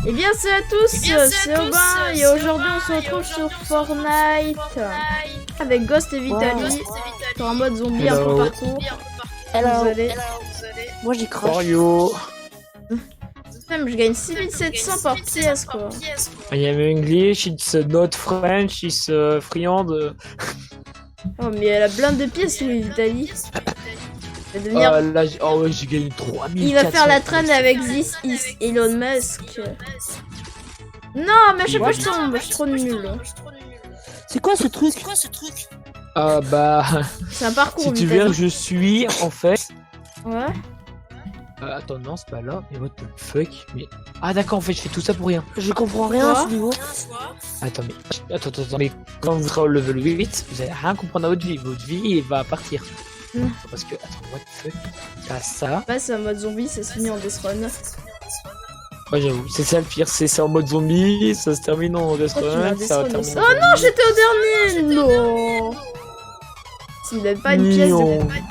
Et bien c'est à tous, c'est Aubin et aujourd'hui on se retrouve sur Fortnite avec Ghost et Vitaly sur un mode zombie un peu partout. Vous allez... Moi j'y crache. Mario. Même je gagne 6700 par pièce quoi. I am English, it's not French, it's friand. Oh mais elle a plein de pièces lui Vitaly. Il va devenir... Là, oh ouais, j'ai gagné 3000. Il va faire la traîne avec This is Elon Musk. Non mais à chaque fois je tombe, je suis trop nul. C'est quoi ce truc? Ah bah... C'est un parcours Si tu Vitaly. veux, je suis en fait... Ouais. Attends, non, c'est pas là. Mais what the fuck? Mais... Ah d'accord, en fait, je fais tout ça pour rien. Je comprends rien à ce niveau. Attends, mais... Attends. Mais quand vous serez au level 8, vous allez rien comprendre à votre vie. Votre vie va partir. Parce que... Attends, what the fuck? T'as ça. Bah c'est un mode zombie, ça se finit en Death Run. Ouais, j'avoue. C'est ça le pire. C'est en mode zombie, ça se termine en Death Pourquoi tu m'as Run, Death ça va Run terminer aussi? en Oh non, zombie. j'étais au dernier. Non. S'il donne pas une pièce,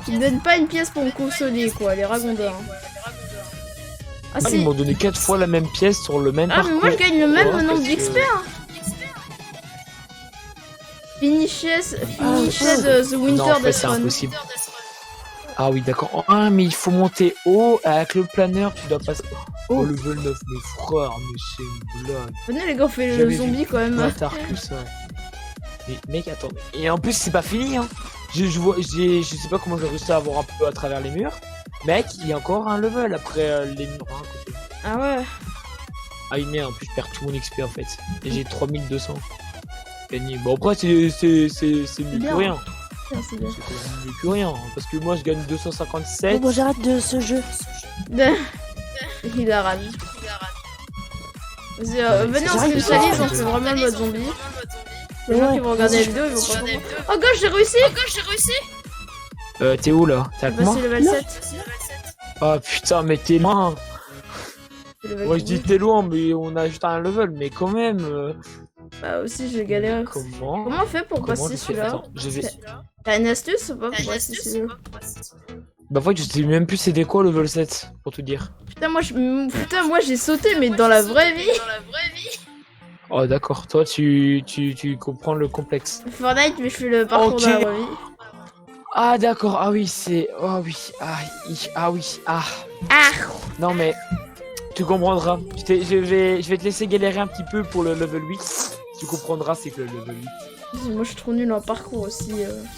il donne pas une pièce pour me consoler quoi, les ragondins. Ah, Ah, ils m'ont donné 4 fois la même pièce sur le même Ah parcours. mais moi je gagne le même Ouais, nombre parce que- d'XP hein. Finished the Winter Non, en fait, Death c'est Run. impossible. Ah oui, d'accord. Ah, mais il faut monter haut avec le planeur. Tu dois passer au level 9. Mais frère, mais c'est une blague. Venez les gars, on fait le J'avais zombie vu. quand même. Bâtard que ça. Mais mec, attends. Et en plus, c'est pas fini, hein. Je sais pas comment j'ai réussi à avoir un peu à travers les murs. Mec, il y a encore un level après les murs. Hein, à côté. Ah ouais. Ah oui, merde, en plus, je perds tout mon XP en fait. Et j'ai 3200. Gagné. Bon, après, c'est mieux que Bien. rien. Tiens, c'est bien. C'est quand même mieux que rien. Hein, parce que moi, je gagne 257. Bon, moi j'arrête de ce jeu. Il a rage. Vas-y, venez on j'arrive se pas. spécialise, on fait vraiment le mode zombie. Les gens qui vont regarder la vidéo, ils vont pas comprendre. Oh gosh, j'ai réussi. T'es où là? T'es avec moi? Passé level 7. Ah putain, mais t'es loin. Level Moi je dis 8. t'es loin, mais on a juste un level, mais quand même. Bah aussi, j'ai galéré. Comment? Comment on fait pour Comment passer je fais? celui-là? Attends, je vais. T'as une astuce ou pas pour passer celui-là? Bah en fait, je sais même plus c'était quoi level 7, pour te dire. Putain, moi j'ai sauté, mais dans la vraie vie. Oh d'accord, toi tu comprends le complexe. Fortnite, mais je fais le parcours Ok. dans la vraie vie. Ah d'accord, ah oui, c'est. Oh oui, ah oui, ah. Ah! Non mais. Tu comprendras. Je vais te laisser galérer un petit peu pour le level 8. Tu comprendras, c'est que le level 8. Moi je suis trop nul en parcours aussi.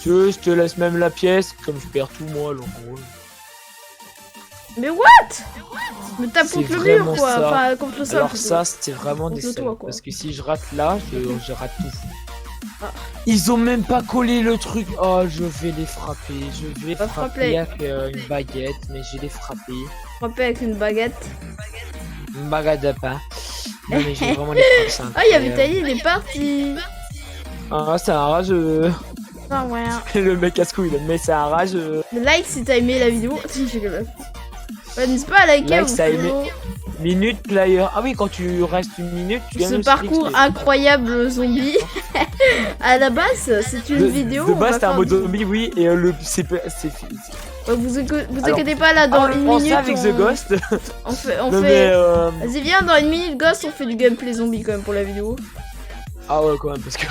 Je te laisse même la pièce, comme je perds tout moi, alors en gros. Mais what? Je me tape C'est contre le vraiment mur quoi, ça. enfin contre le sol. Alors plutôt. ça, c'était vraiment Contre des le toit, salauds. quoi. Parce que si je rate là, je rate tout. Ah. Ils ont même pas collé le truc. Oh, je vais les frapper. Je vais Bah, frapper frappe-les. avec une baguette, mais j'ai les frappés. Frapper avec une baguette. Une baguette de pain. Non mais j'ai vraiment les frappes. Ah, il y a Vitaly, il est parti. Ah, c'est un rageux. Ah ouais. Le mec à ce couille, mais c'est un rageux. Like si t'as aimé la vidéo. Je rigole. Ouais, n'hésite pas à liker Like ou si t'as aimé. follow Minute player. Ah oui, quand tu restes une minute, tu gagnes ce le parcours XP. incroyable zombie. À la base, c'est une vidéo. De on va base, t'es un faire mode du- zombie, oui, et c'est Ouais, vous Alors, inquiétez pas là, dans on une prend minute. ça avec The Ghost. On fait. Non, mais, Vas-y, viens, dans une minute, Ghost, on fait du gameplay zombie quand même pour la vidéo. Ah ouais, quand même, parce que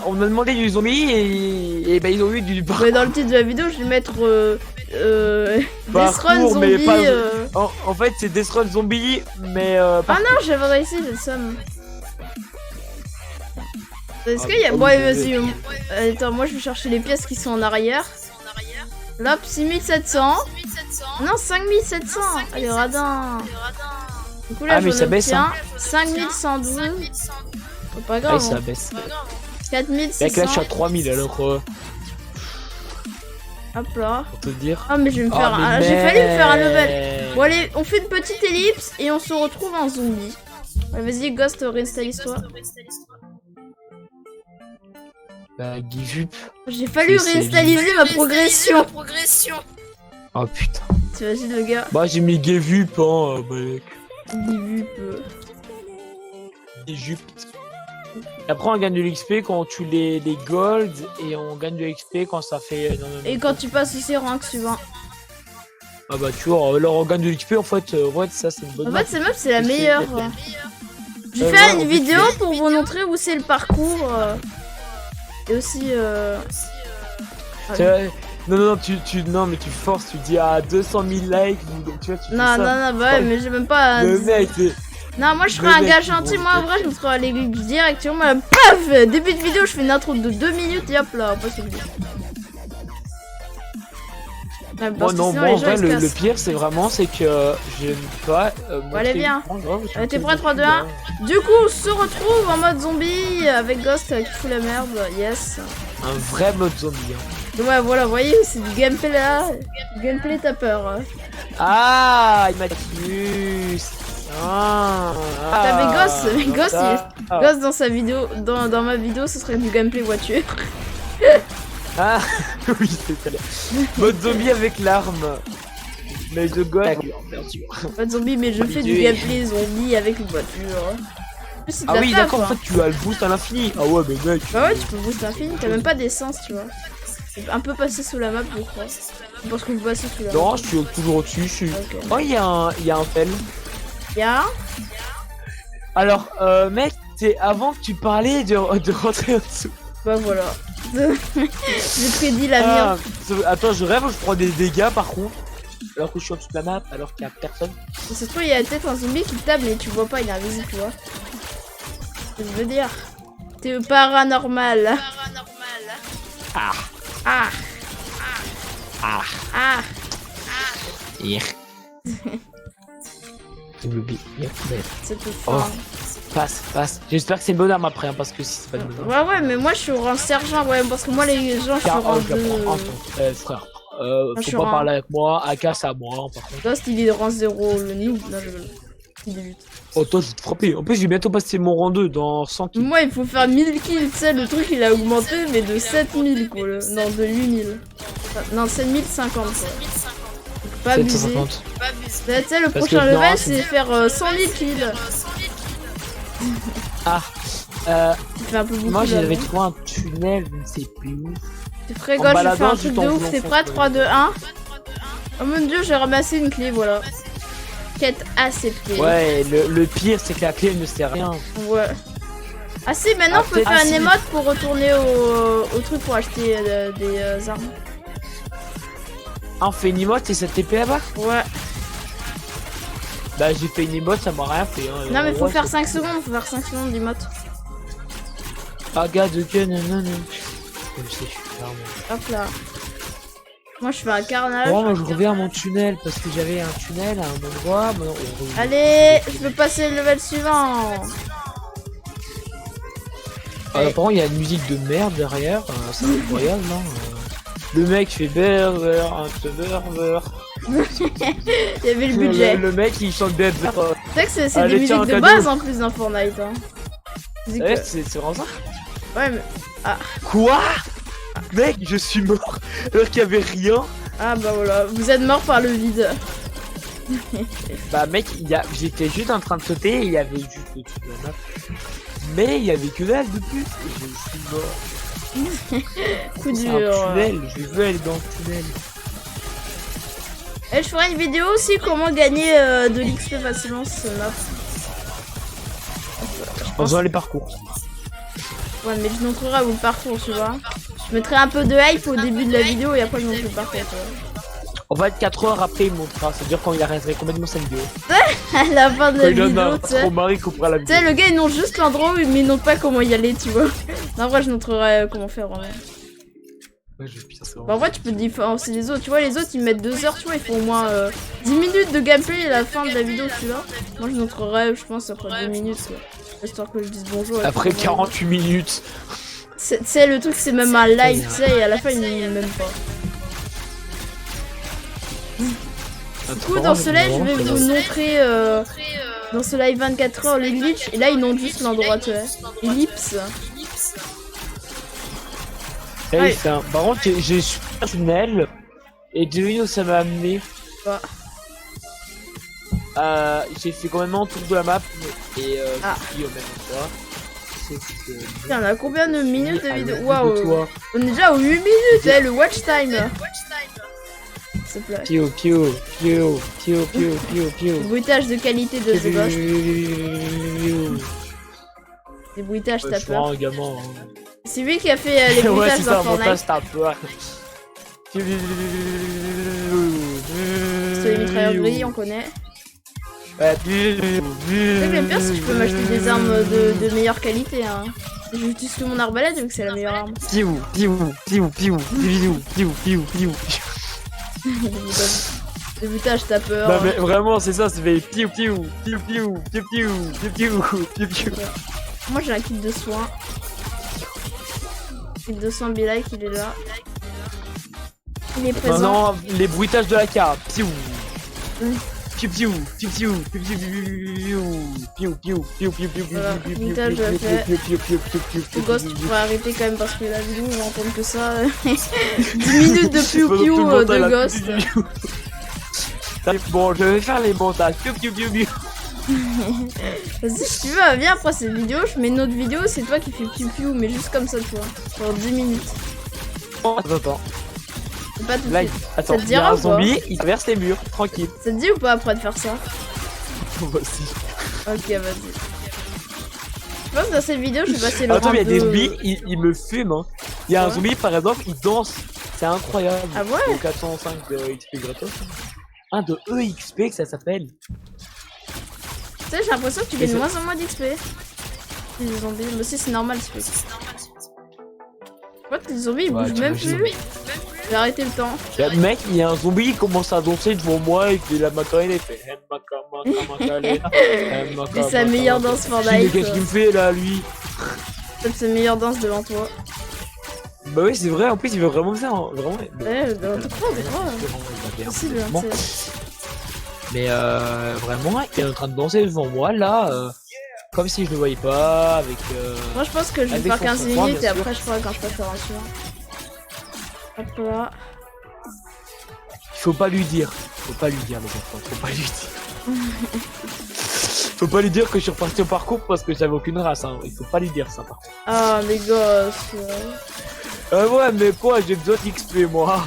on a demandé du zombie et bah ils ont eu du Mais dans le titre de la vidéo, je vais mettre Death Run parcours, mais zombie. pas. En fait, c'est Death Run zombie, mais Ah non, j'avais réussi, j'ai le seum. Est-ce qu'il y a. Bon, allez, vas-y. Attends, moi je vais chercher les pièces qui sont en arrière. Là, 6700. Non, 5700. Allez, radin. Du coup, là, Ah, mais j'en ça baisse, obtiens hein. 5112. C'est pas ouais, grave. ça hein. baisse. 4600. Mec, là, je suis à 3000 alors, Hop là. pour te dire. Ah, mais je vais me faire. Ah, mais J'ai failli me faire un level. mec. Bon, allez, on fait une petite ellipse et on se retrouve en zombie. Ouais, vas-y, Ghost, réinstalle-toi. Bah, give up. J'ai fallu C'est réinstaliser ma progression. Oh putain. T'imagines le gars? Bah, j'ai mis give up, hein, mec. Give Give up. Après, on gagne de l'XP quand on tue les golds et on gagne de l'XP quand ça fait énormément. Et quand tu passes aussi au rank suivant. Ah bah tu vois, leur organe de l'XP en fait, ouais, ça c'est une bonne En map. fait, cette map, c'est la Parce que- meilleure. Je vais Ouais, faire en une fait, vidéo pour vous montrer où c'est le parcours. Et aussi... Tu vois, non, non, mais tu forces, tu dis à 200 000 likes, donc tu vois, tu fais Non, ça. bah ouais, mais j'ai même pas... Le mec, c'est... Non, moi je ferai Le un mec, gars il gentil, vont- moi en vrai je me ferai à l'église direct, tu vois, moi paf, début de vidéo, je fais une intro de 2 minutes et hop là, on passe au vidéo. Ouais, Moi non, moi en vrai, le pire, c'est vraiment, c'est que j'aime pas... allez, viens. T'es prêt, 3, 2, 1. Du coup, on se retrouve en mode zombie avec Ghost qui fout la merde, yes. Un vrai mode zombie. Hein. Ouais, voilà, vous voyez, c'est du gameplay là, gameplay t'as peur. Ah, il m'a tué. T'as mais Ghost, Ghost dans sa vidéo, dans ma vidéo, ce serait du gameplay voiture. Ah, oui, c'est ça. Mode zombie avec l'arme. Mais de gosse. Mode zombie, mais je fais du gameplay zombie avec une voiture. Ah oui, d'accord, en fait, tu as le boost à l'infini. Ah ouais, mais mec. Bah ouais, tu peux boost l'infini, t'as même pas d'essence, tu vois. C'est un peu passé sous la map, je crois. Je pense que vous passez sous la map. Non, je suis toujours au-dessus. Je suis... Okay. Oh, il y a un tel. Y'a Alors, mec, c'est avant que tu parlais de rentrer en dessous. Bah voilà. J'ai prédit l'avenir. Attends, je rêve, je prends des dégâts par contre. Alors que je suis en dessous de la map, alors qu'il y a personne. Ça se trouve, il y a peut-être un zombie qui te tape, mais tu vois pas, il est invisible, tu vois. Je veux dire. T'es paranormal. Ah. Ah. Ah. Ah. C'est tout fort. Passe. J'espère que c'est une bonne arme après, hein, parce que si c'est pas une bonne arme. Ouais, mais moi je suis rang sergent, ouais, parce que moi les gens, je suis rang 2. Frère, suis faut pas rang parler avec moi, AK c'est à moi, par contre. Ghost, il est rang 0, le noob. Non, il débute. Oh, toi, je vais te frapper. En plus, j'ai bientôt passé mon rang 2 dans 100 kills. Moi, il faut faire 1000 kills, tu sais, le truc il a augmenté, mais de 7000 quoi. Non, de 8000. Non, 7050 quoi. Pas abusé. 750. Tu sais, le Parce prochain que, non, level, c'est- c'est faire 100 000 kills. Ah, Tu fais un peu beaucoup. moi, là, j'avais non trouvé un tunnel, je ne sais plus où. T'es prêt, en gauche, je vais faire baladant, un truc juste de en ouf. voulant T'es foncer. prêt, 3, 2, 1. Oh mon dieu, j'ai ramassé une clé, voilà. Quête acceptée. Ouais, le pire, c'est que la clé ne sert à rien. Ouais. Ah si, maintenant on peut Ah, faire si. une émote pour retourner au truc pour acheter des armes. Ah, on fait une emote et ça TP là-bas? Ouais. Bah, j'ai fait une emote, ça m'a rien fait. Hein. Non mais faut Ouais, faire c'est- 5 secondes, faut faire 5 secondes d'émote. Ah, gars de gun, non. Je sais, je suis clairement. Hop là. Moi je fais un carnage. Bon, moi je reviens à mon tunnel parce que j'avais un tunnel à un endroit. Allez, je peux passer le level suivant. Par contre, il y a une musique de merde derrière. C'est incroyable, non Le mec fait berber, un berber. Il y avait le budget. Le mec il chante berber. Tu sais que c'est Allez, des tiens, musiques un de cadeau. base en plus dans Fortnite. Hein. C'est Ouais, que- c'est vraiment ça. Ouais mais... Quoi? Mec, je suis mort alors qu'il y avait rien. Ah bah voilà, vous êtes mort par le vide. Bah mec, j'étais juste en train de sauter et il y avait juste le truc de la map. Mais il y avait que dalle de plus. Et je suis mort. Coup C'est un dur. tunnel, je veux aller dans le tunnel. Et je ferai une vidéo aussi comment gagner de l'XP facilement sur ce map. En faisant les parcours. Ouais mais je montrerai à vous le parcours tu vois. Je mettrai un peu de hype au début de la vidéo et après je montre le parcours tu vois. On va être 4 heures après il montrera, c'est-à-dire quand il arrêterait complètement sa vidéo. À la fin de Quand la il en vidéo a tu sais. trop marre, il coupera la Tu vidéo. sais le gars il montre juste l'endroit mais il montre pas comment y aller tu vois. Non en vrai je montrerai comment faire vraiment. Ouais, je pire, c'est Bah, en vraiment- vrai tu peux différencier les autres, tu vois les autres ils mettent 2 heures tu vois, ils font au moins 10 minutes de gameplay à la fin de la vidéo tu vois. Moi je montrerai je pense après 2 minutes quoi. Histoire que je dise bonjour. et Après tout. 48 minutes. Tu sais le truc c'est même un live tu sais et à la fin il n'y même pas. Du coup dans ce live je vais vous montrer dans ce live 24 heures les glitch et là ils montrent juste l'endroit tu vois. Ellipse. Hey, Ouais. Par contre, j'ai su un tunnel et devine où ça m'a amené. Quoi J'ai fait quand même un tour de la map et Ah. je suis au même endroit. C'est que... Putain, on a combien de minutes de À vidéo? l'autre bout de Waouh. toi. On est déjà aux 8 minutes, le watch time. s'il te plaît. Pio, pio, pio, pio, pio, pio, pio. Bruitage de qualité de The Ghost. Des bruitages, t'as Je peur. un gamin. Hein. C'est lui qui a fait les Ouais, bruitages c'est ça, dans Fortnite. montage, t'as peur. C'est les mitrailleurs gris, on connaît. Ouais, Tu sais que le pire, c'est que je peux m'acheter des armes de meilleure qualité. Hein. J'utilise que mon arbalète vu que c'est la meilleure arme. Piou, piou, piou, piou, piou, piou, piou, piou. Les bruitages, t'as peur. Non mais vraiment c'est ça, c'est fait piou piou, piou piou, piou piou, piou piou, piou piou. Moi j'ai un kit de soins. Kit de soins Be Like, il est là. Il est présent. Non, les bruitages de la carte. Piou. Piou piou, piou piou, piou piou, piou piou, piou piou, piou piou, Voilà, piou bruitage de fait. piou piou, piou piou, piou Le piou. Ghost, tu pourrais arrêter quand même parce que la vidéo on va entendre que ça. 10 minutes de piou piou de Ghost. Bon, je vais faire les montages. Piou piou piou piou. Vas-y, si tu veux, viens après cette vidéo, je mets une autre vidéo, c'est toi qui fais piou piou, mais juste comme ça, tu vois. Pendant 10 minutes. Attends. C'est pas tout de Là, suite. attends, Ça te il y a dira un ou pas zombie, il traverse les murs, tranquille. Ça te dit ou pas après de faire ça? Voici. Ok, vas-y. Je pense que dans cette vidéo, je vais passer le Attends, mais il y a des round zombies, de- ils me fument. Hein. Il y a un Ouais. zombie, par exemple, il danse. C'est incroyable. Ah ouais? Au 405 de XP gratos. Un de EXP que ça s'appelle. Tu sais, j'ai l'impression que tu Et gagnes de ça- moins en moins d'XP. Les zombies, mais si c'est normal, c'est fait. What, les zombies ils Ouais, bougent tu même bouges les plus. zombies. J'ai arrêté le temps. Mec, il y a un zombie qui commence à danser devant moi et puis la macarena il fait C'est sa meilleure danse Fortnite. Qu'est-ce qu'il me fait là, lui? C'est sa meilleure danse devant toi. Bah oui, c'est vrai, en plus il veut vraiment me faire. Hein. Vraiment. Ouais, on te croit, on te croit. Possible, hein, tu sais. Mais vraiment, il est en train de danser devant moi là, comme si je le voyais pas, avec. Moi, je pense que je vais Avec faire son 15 sang-froid, minutes et bien après, je ferai quand je peux faire un soin. Hop là. Faut pas lui dire. Faut pas lui dire, les enfants. Faut pas lui dire. Faut pas lui dire que je suis reparti au parcours parce que j'avais aucune race. Hein. Il faut pas lui dire ça, par contre. Ah, les gosses. Ouais, mais quoi, j'ai besoin d'XP, moi.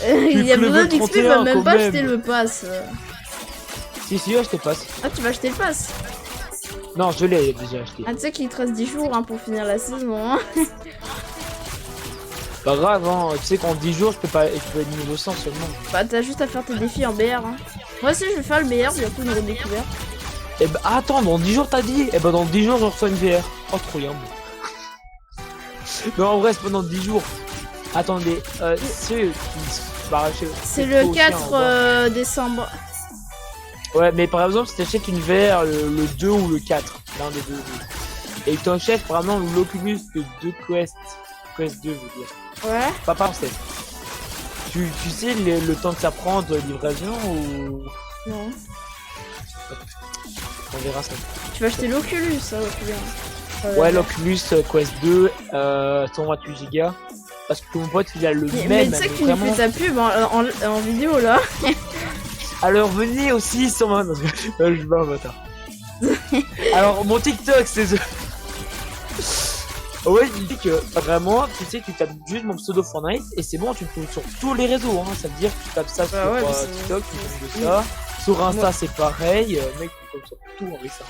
Il y a que besoin level d'XP, il 31 va même quand pas même. acheter le pass. Si, je te passe. Ah, tu vas acheter le pass? Non, je l'ai déjà acheté. Ah, tu sais qu'il te reste 10 jours hein, pour finir la saison. Hein. Pas grave, hein. Tu sais qu'en 10 jours, je peux être niveau 100 seulement. Bah, t'as juste à faire tes défis en BR. Hein. Moi aussi, je vais faire le BR, bientôt une redécouverte. Eh bah, attends, dans 10 jours, t'as dit? Eh bah, dans 10 jours, je reçois une VR. Oh, trop bien. Non, en vrai, c'est pas dans 10 jours. Attendez, c'est C'est le 4 décembre. Ouais, mais par exemple, si t'achètes une VR le 2 ou le 4, l'un des deux, et que t'achètes vraiment l'Oculus de 2 Quest 2, je veux dire. Ouais. Pas par tête. Tu sais le temps que ça prend de livraison ou. Non. On verra ça. Tu vas acheter l'Oculus, ça, Oculus. Ouais, l'Oculus Quest 2, 128 Go. Parce que mon pote il a le Mais même. tu sais que tu vraiment... nous fais ta pub en vidéo là. Alors venez aussi sur ma. Je vais un bâtard. Alors mon TikTok c'est. Ouais, il dit que vraiment, tu sais, tu tapes juste mon pseudo Fortnite et c'est bon, tu le trouves sur tous les réseaux. Hein. Ça veut dire que tu tapes ça sur ouais, mais TikTok, tu tapes de ça. Sur Insta, c'est pareil. Mec, tu tapes sur tout avec ça.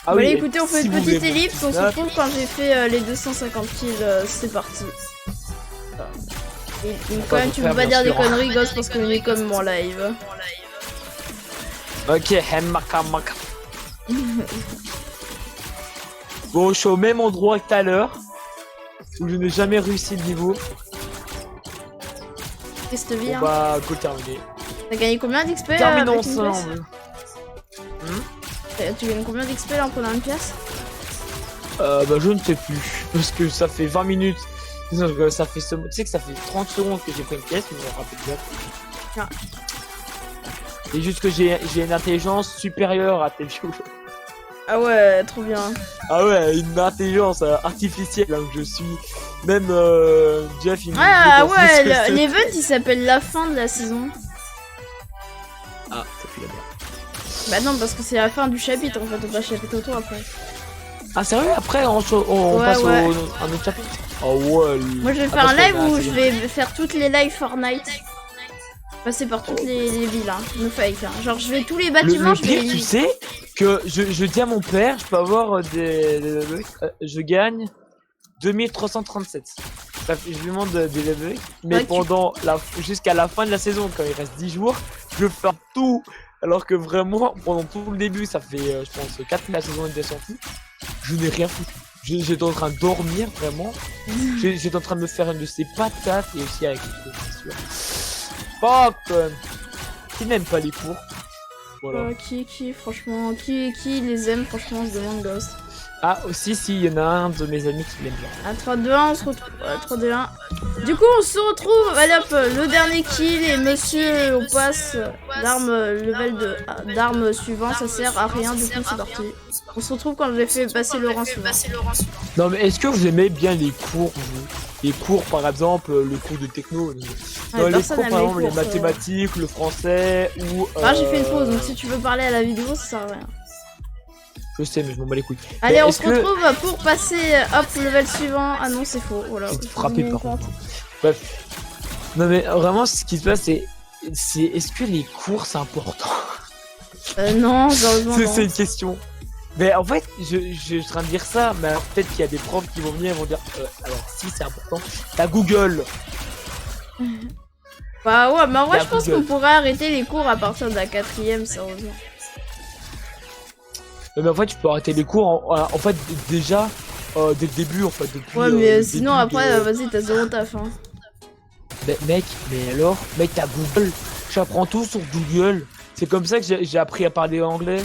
Ah Bon, oui, allez, et écoutez, on fait si une vous petite voulez ellipse. On se ça, retrouve quand j'ai fait les 250 kills. C'est parti. Et quand même, tu peux pas dire des conneries, gosse, parce qu'on est comme mon live. Ok, maka. Bon, je suis au même endroit que tout à l'heure, où je n'ai jamais réussi le niveau. Qu'est-ce que tu On vis, hein? va go terminer. T'as gagné combien d'XP Terminons avec une pièce? ensemble. Tu gagnes combien d'XP là en prenant une pièce? Bah je ne sais plus, parce que ça fait 20 minutes. Ça fait tu sais que ça fait 30 secondes que j'ai pris une pièce, mais je me rappelle bien. Ah. C'est juste que j'ai une intelligence supérieure à tes vieux. Ah ouais, trop bien. Ah ouais, une intelligence artificielle hein, que je suis. Même Jeff il me Ah dit dans ouais, ce que c'est. l'event il s'appelle la fin de la saison. Ah, ça fait la merde. Bah non, parce que c'est la fin du chapitre en fait, on passe chapitre autour après. Ah sérieux après on Ouais, passe ouais. au un autre chapitre. Oh ouais. Moi je vais faire un live où je vais faire toutes les lives Fortnite. passer par toutes les villes, hein. No fake, hein. Genre, je vais tous les Le bâtiments, je pire, vais. tu sais, que je dis à mon père, je peux avoir je gagne 2337. Je lui demande des level, mais Ouais, pendant jusqu'à la fin de la saison, quand il reste 10 jours, je fais tout. Alors que vraiment, pendant tout le début, ça fait, je pense, 4 mois la saison est sortie, je n'ai rien foutu. J'étais en train de dormir, vraiment. J'étais en train de me faire une de ces patates, et aussi avec les cours, bien sûr. Fuck! Qui n'aime pas les cours? Voilà. Franchement, qui les aime, franchement, on se demande Ghost. Ah, aussi, si, il y en a un de mes amis qui l'aime bien. À 3-2-1, on se retrouve. 3-2-1. Du coup, on se retrouve. Allez hop, le dernier kill et monsieur, on passe l'arme level d'arme suivant. Ça sert à rien, du coup, c'est parti. On se retrouve quand j'ai fait passer le rang suivant. Non, mais est-ce que vous aimez bien les cours, vous? Les cours, par exemple, le cours de techno? Non, les cours, par exemple, les mathématiques, le français ou. Ah, j'ai fait une pause, donc si tu veux parler à la vidéo, ça sert à rien. Je sais, mais je m'en bats les couilles. Allez, on se retrouve pour passer, hop, level suivant. Ah non, c'est faux. Voilà. J'ai frappé par contre. Bref. Non, mais vraiment, ce qui se passe, c'est est-ce que les cours, c'est important? Non, heureusement. C'est une question. Mais en fait, je suis en train de dire ça, mais alors peut-être qu'il y a des profs qui vont venir et vont dire alors, si c'est important, t'as Google. Bah ouais, mais en vrai, je pense qu'on pourrait arrêter les cours à partir de la 4ème, sérieusement. Mais en fait, tu peux arrêter les cours en fait déjà dès le début en fait. Depuis, ouais, mais sinon après, vas-y, t'as zéro taf. Hein. Mec, mais alors, mec, t'as Google. J'apprends tout sur Google. C'est comme ça que j'ai appris à parler anglais.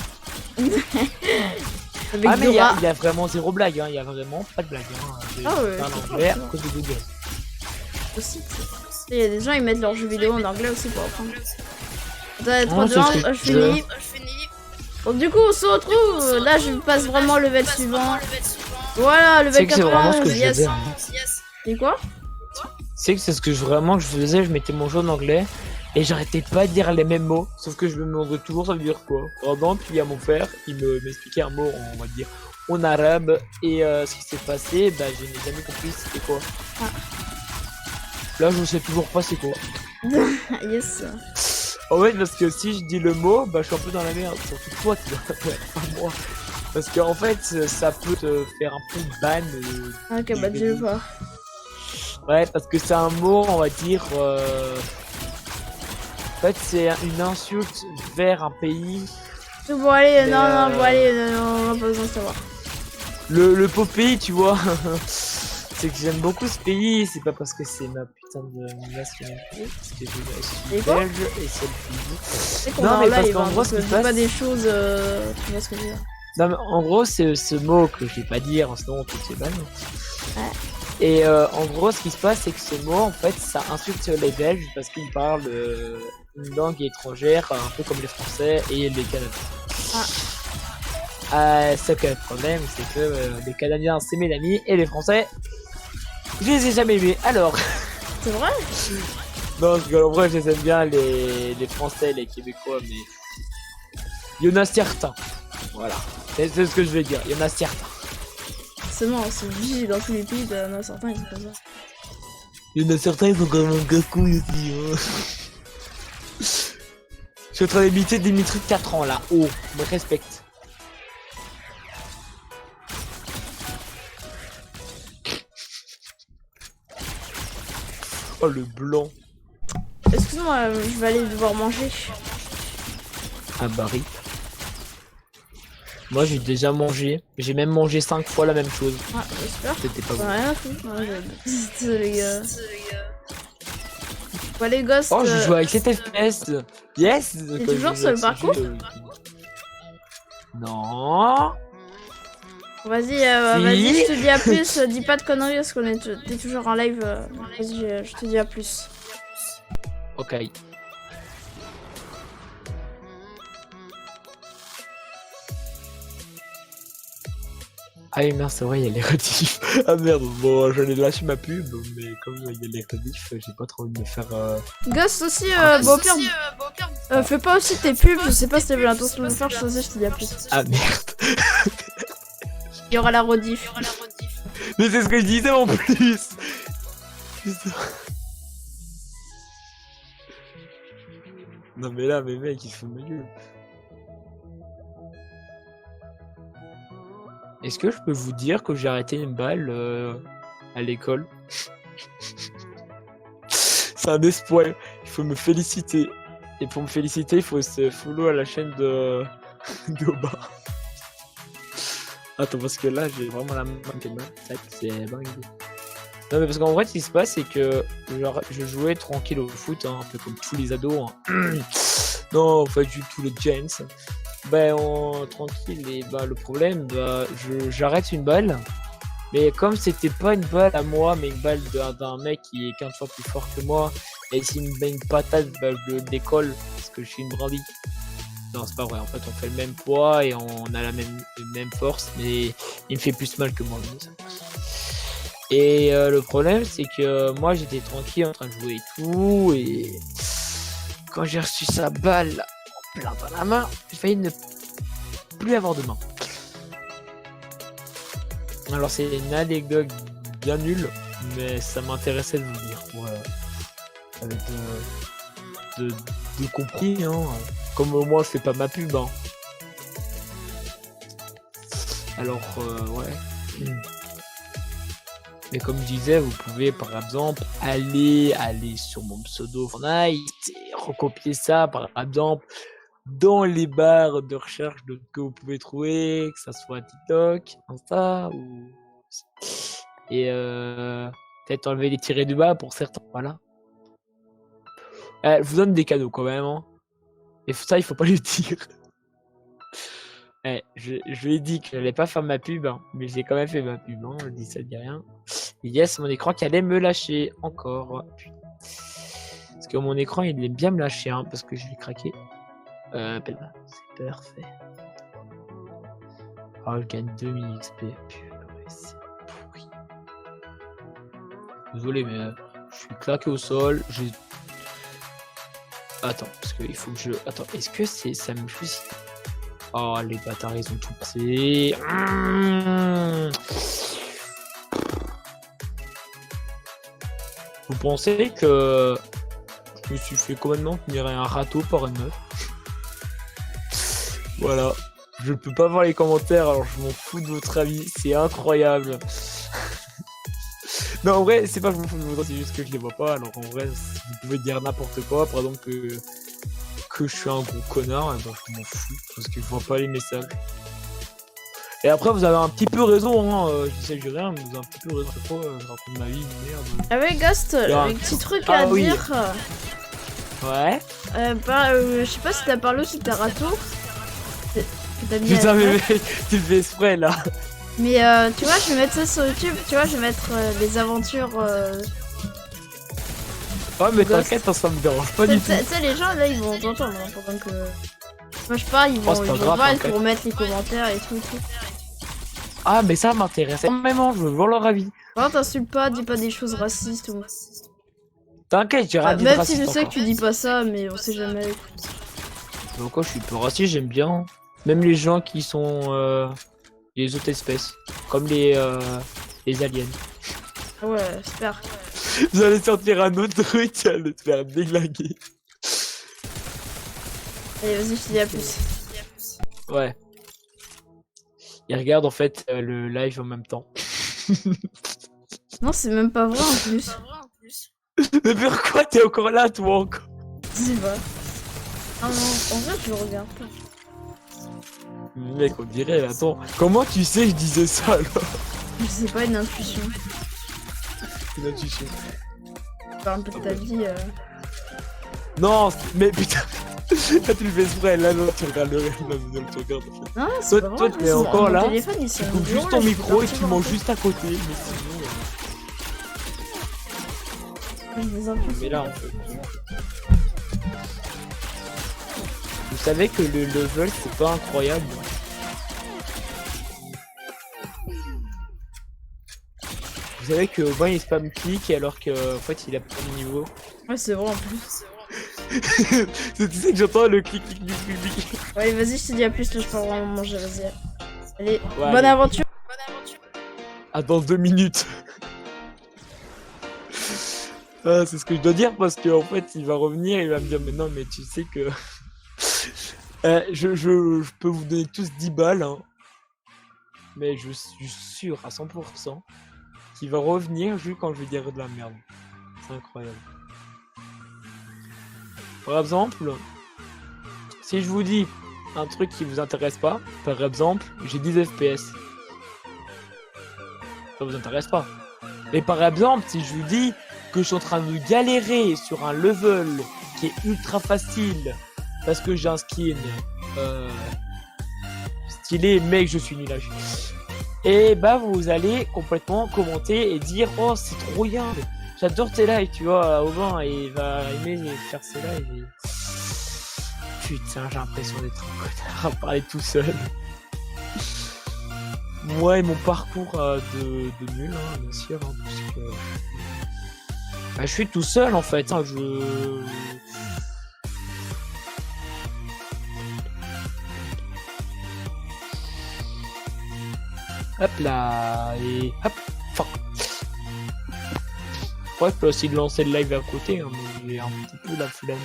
Ah mais il y a vraiment zéro blague, hein. Il y a vraiment pas de blague. Hein. Ah ouais, parle anglais à cause de Google. Aussi. Il y a des gens, ils mettent leurs jeux vidéo en anglais aussi pour apprendre. Attends, je finis. Donc du coup on se retrouve, là je passe vraiment le level suivant. Voilà, level 80, c'est vraiment ce que yes. je faisais. Et quoi? C'est que c'est ce que vraiment je faisais, je mettais mon jeu en anglais et j'arrêtais pas de dire les mêmes mots, sauf que je me demandais toujours ça veut dire quoi. Pendant puis à mon frère, il m'expliquait un mot on va dire en arabe et ce qui s'est passé, bah je n'ai jamais compris c'était quoi. Ah. Là je ne sais toujours pas c'est quoi. Yes. En fait, parce que si je dis le mot, bah je suis un peu dans la merde. Surtout toi, tu dois pas moi. Parce qu'en fait, ça peut te faire un peu ban. Ok, bah dis-le pas. Ouais, parce que c'est un mot, on va dire. En fait, c'est une insulte vers un pays. Bon, allez, non, on a pas besoin de savoir. Le pauvre pays, tu vois. C'est que j'aime beaucoup ce pays, c'est pas parce que c'est ma putain de nationalité, parce que je suis belge et c'est le pays. Non mais parce qu'en gros ce qui se passe... pas des choses, tu vois ce que je veux dire. Non mais en gros c'est ce mot que je vais pas dire, en ce moment tout c'est ban. Ouais. Et en gros ce qui se passe c'est que ce mot en fait ça insulte les Belges parce qu'ils parlent une langue étrangère un peu comme les Français et les Canadiens. Ce que le problème c'est que les Canadiens c'est mes amis et les Français je les ai jamais aimés, alors. C'est vrai? Non, en vrai, je les aime bien, les Français, les Québécois, mais. Il y en a certains. Voilà. C'est ce que je vais dire, il y en a certains. Forcément, c'est obligé dans tous les pays, il y en a certains, ils sont comme ça. Il y en a certains, ils sont comme un gacouille aussi. Hein. Je suis en train d'imiter Dimitri de 4 ans là. Oh, me respecte. Oh le blanc. Excuse-moi, je vais aller devoir manger. Un baril. Moi j'ai déjà mangé. J'ai même mangé 5 fois la même chose. Ah, j'espère. C'était pas bon. Rien à foutre. Les gars. Quoi les gosses? Oh, je joue avec 7 FPS. Yes. T'es toujours sur le parcours? Non. Vas-y, vas-y, je te dis à plus. Dis pas de conneries parce qu'on t'es toujours en live. Vas-y, je te dis à plus. Ok. Ah oui, merde, c'est vrai, il y a les rediffs. Ah merde, bon, j'allais lâcher ma pub, mais comme il y a les rediffs, j'ai pas trop envie de me faire. Ghost aussi, bon, pire. Fais pas aussi tes pubs, je sais pas si t'avais l'intention de le faire, je te dis à plus. Ah merde. Il y aura la rediff. Mais c'est ce que je disais en plus. Non mais là, mes mecs, ils se font de ma gueule. Est-ce que je peux vous dire que j'ai arrêté une balle à l'école? C'est un espoir. Il faut me féliciter. Et pour me féliciter, il faut se follow à la chaîne de Oba. Attends, parce que là, j'ai vraiment la main qui est mal. C'est dingue. Non, mais parce qu'en vrai, ce qui se passe, c'est que genre, je jouais tranquille au foot, hein, un peu comme tous les ados. Hein. Non, pas du tout, les Giants. Ben, tranquille, et bah, le problème, bah, j'arrête une balle. Mais comme c'était pas une balle à moi, mais une balle d'un mec qui est 15 fois plus fort que moi, et s'il me met une patate, bah, je le décolle parce que je suis une brindille. Non, c'est pas vrai. En fait, on fait le même poids et on a la même force, mais il me fait plus mal que moi. Et le problème, c'est que moi, j'étais tranquille en train de jouer et tout, et quand j'ai reçu sa balle en plein dans la main, j'ai failli ne plus avoir de main. Alors c'est une anecdote bien nulle, mais ça m'intéressait de vous dire. Voilà. Avec de compris, hein. Comme au moins je fais pas ma pub. Hein. Alors ouais. Mais comme je disais, vous pouvez par exemple aller sur mon pseudo Fortnite et recopier ça par exemple dans les barres de recherche que vous pouvez trouver, que ça soit TikTok, Insta ou... Et peut-être enlever les tirés du bas pour certains, voilà. Je vous donne des cadeaux quand même, hein. Et ça, il faut pas le dire. Je lui ai dit que j'allais pas faire ma pub, hein, mais j'ai quand même fait ma pub, hein. Je dis ça dit rien. Et yes, mon écran qui allait me lâcher encore. Parce que mon écran, il aime bien me lâcher, hein, parce que je l'ai craqué. C'est parfait. Oh, je gagne 2000 XP. Purée, c'est pourri. Désolé, mais je suis claqué au sol. Attends, parce qu'il faut que je... Attends, est-ce que ça me fait... Oh, les bâtards, ils ont tout passé. Vous pensez que je me suis fait complètement tenir un râteau par une meuf? Voilà. Je peux pas voir les commentaires, alors je m'en fous de votre avis. C'est incroyable. Non, en vrai, c'est pas que je m'en fous de votre avis, c'est juste que je les vois pas. Alors en vrai, vous pouvez dire n'importe quoi. Par exemple, que je suis un gros connard, et ben, je m'en fous. Parce que je vois pas les messages. Et après, vous avez un petit peu raison. Hein. Je sais que j'ai rien, mais vous avez un petit peu raison. Je sais pas, je raconte ma vie, merde. Ah ouais, Ghost, un petit truc à dire. Ouais. Je sais pas si t'as parlé aussi de ta râteau. Putain, mais mec, tu le fais exprès là. Mais tu vois, je vais mettre ça sur YouTube. Tu vois, je vais mettre les aventures. Ouais, mais t'inquiète, ça me dérange pas du tout. Tu sais, les gens là, ils vont t'entendre hein, pendant que. Moi, je parle, ils vont voir pour mettre les commentaires et tout. Ah, mais ça m'intéresse énormément, je veux voir leur avis. Non, t'insultes pas, dis pas des choses racistes ou. T'inquiète, j'ai rien dit de même raciste si je sais encore. que tu dis pas ça, mais on sait jamais. Donc, quoi, je suis peu raciste, j'aime bien. Même les gens qui sont les autres espèces, comme les aliens. Ouais, j'espère. Vous allez sortir un autre truc, tu vas te faire déglinguer. Allez, vas-y, je te dis à plus. Ouais. Ils regardent en fait le live en même temps. Non, c'est même pas vrai en plus. Mais pourquoi t'es encore là, toi encore? Je sais pas. Ah non, en vrai, je le regarde pas. Mec, on dirait, attends, comment tu sais que je disais ça alors? Je sais pas, une intuition. Une intuition. Tu parles un peu de ta vie. Non, mais putain, là tu le fais exprès, là non, tu regardes le réel, non, tu regardes en fait. Non, c'est pas Toi, vrai. tu es encore là, Téléphone, tu coupes juste ton micro et tu manges juste à côté, mais sinon... Mais là, en fait... Vous savez que le level, c'est pas incroyable. Vous savez que Aubin il spam clic alors que en fait il a pas de niveau. Ouais, c'est vrai en plus. Tu sais que j'entends le clic. Ouais, allez, vas-y, je te dis à plus, là je peux vraiment manger, vas-y. Allez, Ouais, bonne aventure. Ah, dans 2 minutes. Ah, c'est ce que je dois dire parce qu'en fait, il va revenir, il va me dire, mais non, mais tu sais que je peux vous donner tous 10 balles, hein, mais je suis sûr à 100% qu'il va revenir juste quand je vais dire de la merde. C'est incroyable. Par exemple, si je vous dis un truc qui vous intéresse pas, par exemple, j'ai 10 FPS. Ça vous intéresse pas. Mais par exemple, si je vous dis que je suis en train de galérer sur un level qui est ultra facile parce que j'ai un skin stylé mais que je suis nul à chier, et bah vous allez complètement commenter et dire oh c'est trop bien, j'adore tes lives, tu vois, Aubin et il va aimer faire ses lives et... Putain, j'ai l'impression d'être un connard à parler tout seul. Moi et mon parcours de nul, hein, bien sûr, hein, parce que bah, je suis tout seul en fait. Hein, Hop là, et hop, enfin. Ouais, je peux aussi lancer le live à côté, hein, mais j'ai un petit peu la flemme.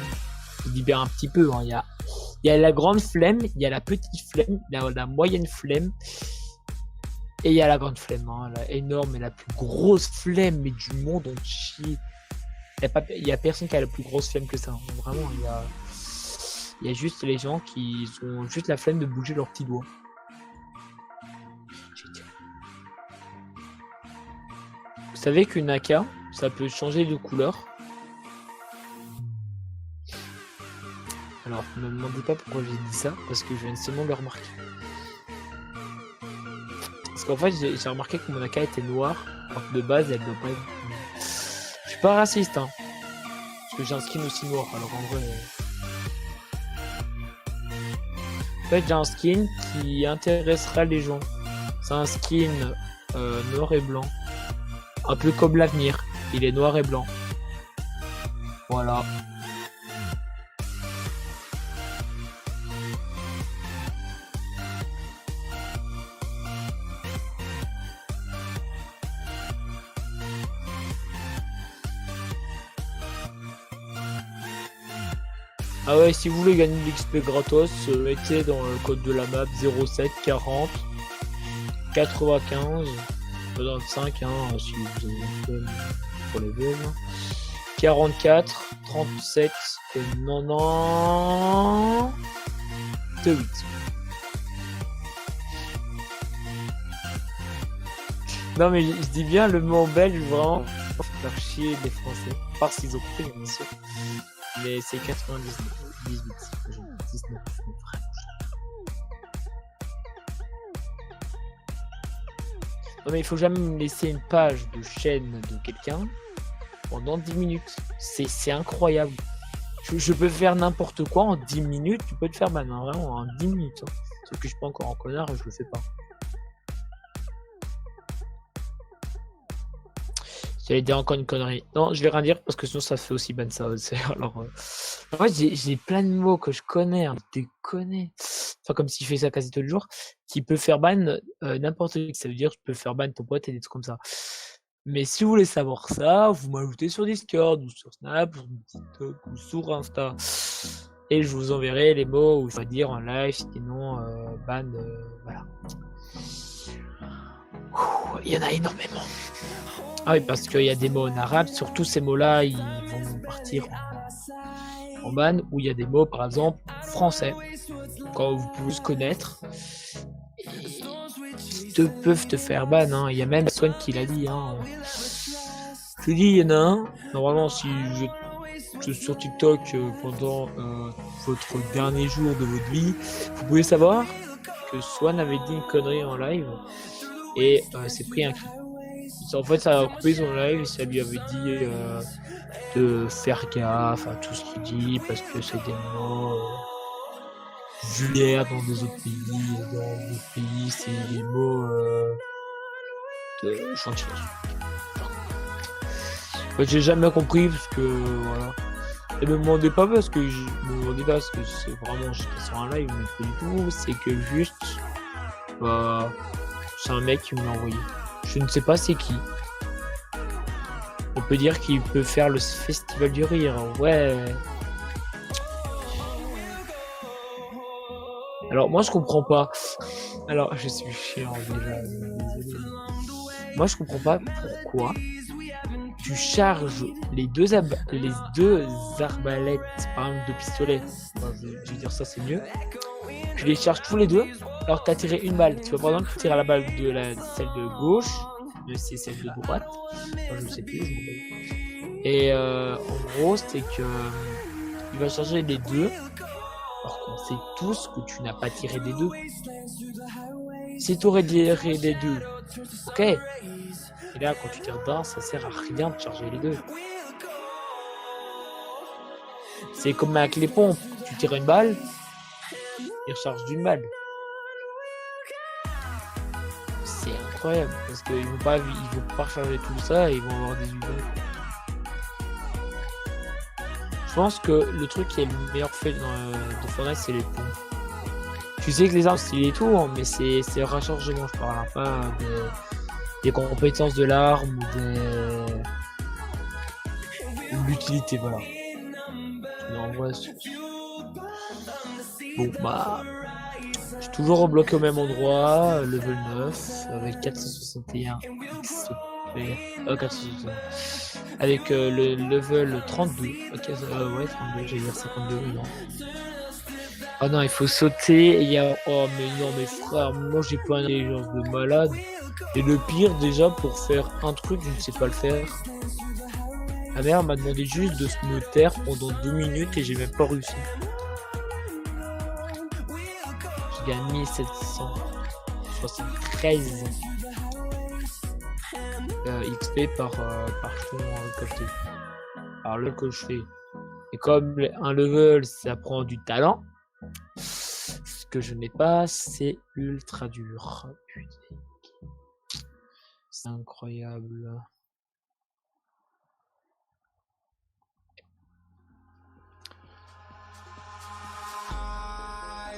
Je dis bien un petit peu, hein, il y a la grande flemme, il y a la petite flemme, il y a la moyenne flemme. Et il y a la grande flemme, hein, la énorme et la plus grosse flemme mais du monde entier. Il y a personne qui a la plus grosse flemme que ça. Hein. Vraiment, il y a juste les gens qui ont juste la flemme de bouger leurs petits doigts. Vous savez qu'une AK, ça peut changer de couleur. Alors, ne me demandez pas pourquoi j'ai dit ça, parce que je viens seulement de le remarquer. Parce qu'en fait, j'ai remarqué que mon AK était noire, alors que de base, elle doit pas être... Je suis pas raciste, hein. Parce que j'ai un skin aussi noir, alors en vrai... En fait, j'ai un skin qui intéressera les gens. C'est un skin noir et blanc. Un peu comme l'avenir. Il est noir et blanc. Voilà. Ah ouais, si vous voulez gagner de l'XP gratos, mettez dans le code de la map 07 40 95 25 hein, si vous avez pour les vœux, 44 37 90 8. Non mais je dis bien le mot belge vraiment pour faire chier les Français. Parce qu'ils ont compris bien sûr. Mais c'est 98, 18, 19, non mais il faut jamais me laisser une page de chaîne de quelqu'un pendant 10 minutes. C'est incroyable. Je peux faire n'importe quoi en 10 minutes, tu peux te faire ban, hein, vraiment en 10 minutes. Hein. Sauf que je suis pas encore en connard et je le fais pas. J'allais dire encore une connerie. Non, je vais rien dire parce que sinon ça fait aussi ban ça. Alors, en fait, j'ai plein de mots que je connais, hein, je connais. Enfin, comme si je fais ça quasi tous les jours, qui peut faire ban n'importe qui. Ça veut dire que tu peux faire ban ton pote et des trucs comme ça. Mais si vous voulez savoir ça, vous m'ajoutez sur Discord ou sur Snap, ou sur TikTok ou sur Insta. Et je vous enverrai les mots où je vais dire en live, sinon ban, voilà. Il y en a énormément. Ah oui, parce qu'il y a des mots en arabe, surtout ces mots-là, ils vont partir en ban, où il y a des mots, par exemple, français, quand vous pouvez se connaître, et peuvent te faire ban, hein. Il y a même Swan qui l'a dit, hein. Je dis, il y en a un, normalement, si je sur TikTok pendant votre dernier jour de votre vie, vous pouvez savoir que Swan avait dit une connerie en live, et c'est pris un clip. En fait, ça a coupé son live et ça lui avait dit de faire gaffe à tout ce qu'il dit parce que c'est des mots vulgaires dans des autres pays. Et dans d'autres pays, c'est des mots de gentillesse. En fait, j'ai jamais compris parce que voilà. Et me demandez pas parce que c'est vraiment j'étais sur un live, mais pas du tout. C'est que juste, c'est un mec qui me l'a envoyé. Je ne sais pas c'est qui. On peut dire qu'il peut faire le festival du rire. Ouais. Alors moi je comprends pas. Alors je suis chiant déjà. Désolé. Moi je comprends pas pourquoi tu charges les deux arbalètes, par exemple deux pistolets. Enfin, je vais dire ça c'est mieux. Tu les charges tous les deux alors que t'as tiré une balle. Tu vois par exemple tu tires à la balle de celle de gauche, mais c'est celle de droite. Enfin, je sais plus. Je m'en rappelle. Et en gros c'est que il va charger les deux. Alors qu'on sait tous que tu n'as pas tiré des deux. Si tu aurais tiré des deux, ok. Et là, quand tu tires d'un, ça sert à rien de charger les deux. C'est comme avec les pompes. Tu tires une balle, il recharge d'une balle. C'est incroyable parce qu'ils vont pas recharger tout ça et ils vont avoir des usines. Je pense que le truc qui est le meilleur fait de Fortnite, c'est les pompes. Tu sais que les armes stylées et tout, hein, mais c'est le rechargement, je parle, hein, pas des compétences de l'arme ou de l'utilité, voilà. En vrai, bon, bah, je suis toujours rebloqué au même endroit, level 9, avec 461 XP, 461. Avec le level 32. Ok, ouais, 32, j'allais dire 52, non. Ah non, il faut sauter. Il y a. Oh, mais non, mes frères, moi j'ai pas une intelligence de malade. Et le pire, déjà, pour faire un truc, je ne sais pas le faire. La mère m'a demandé juste de me taire pendant 2 minutes et j'ai même pas réussi. Je gagne 1773. XP par jeton récolté. Alors le que je fais. Et comme un level ça prend du talent, ce que je n'ai pas, c'est ultra dur. Putain. C'est incroyable.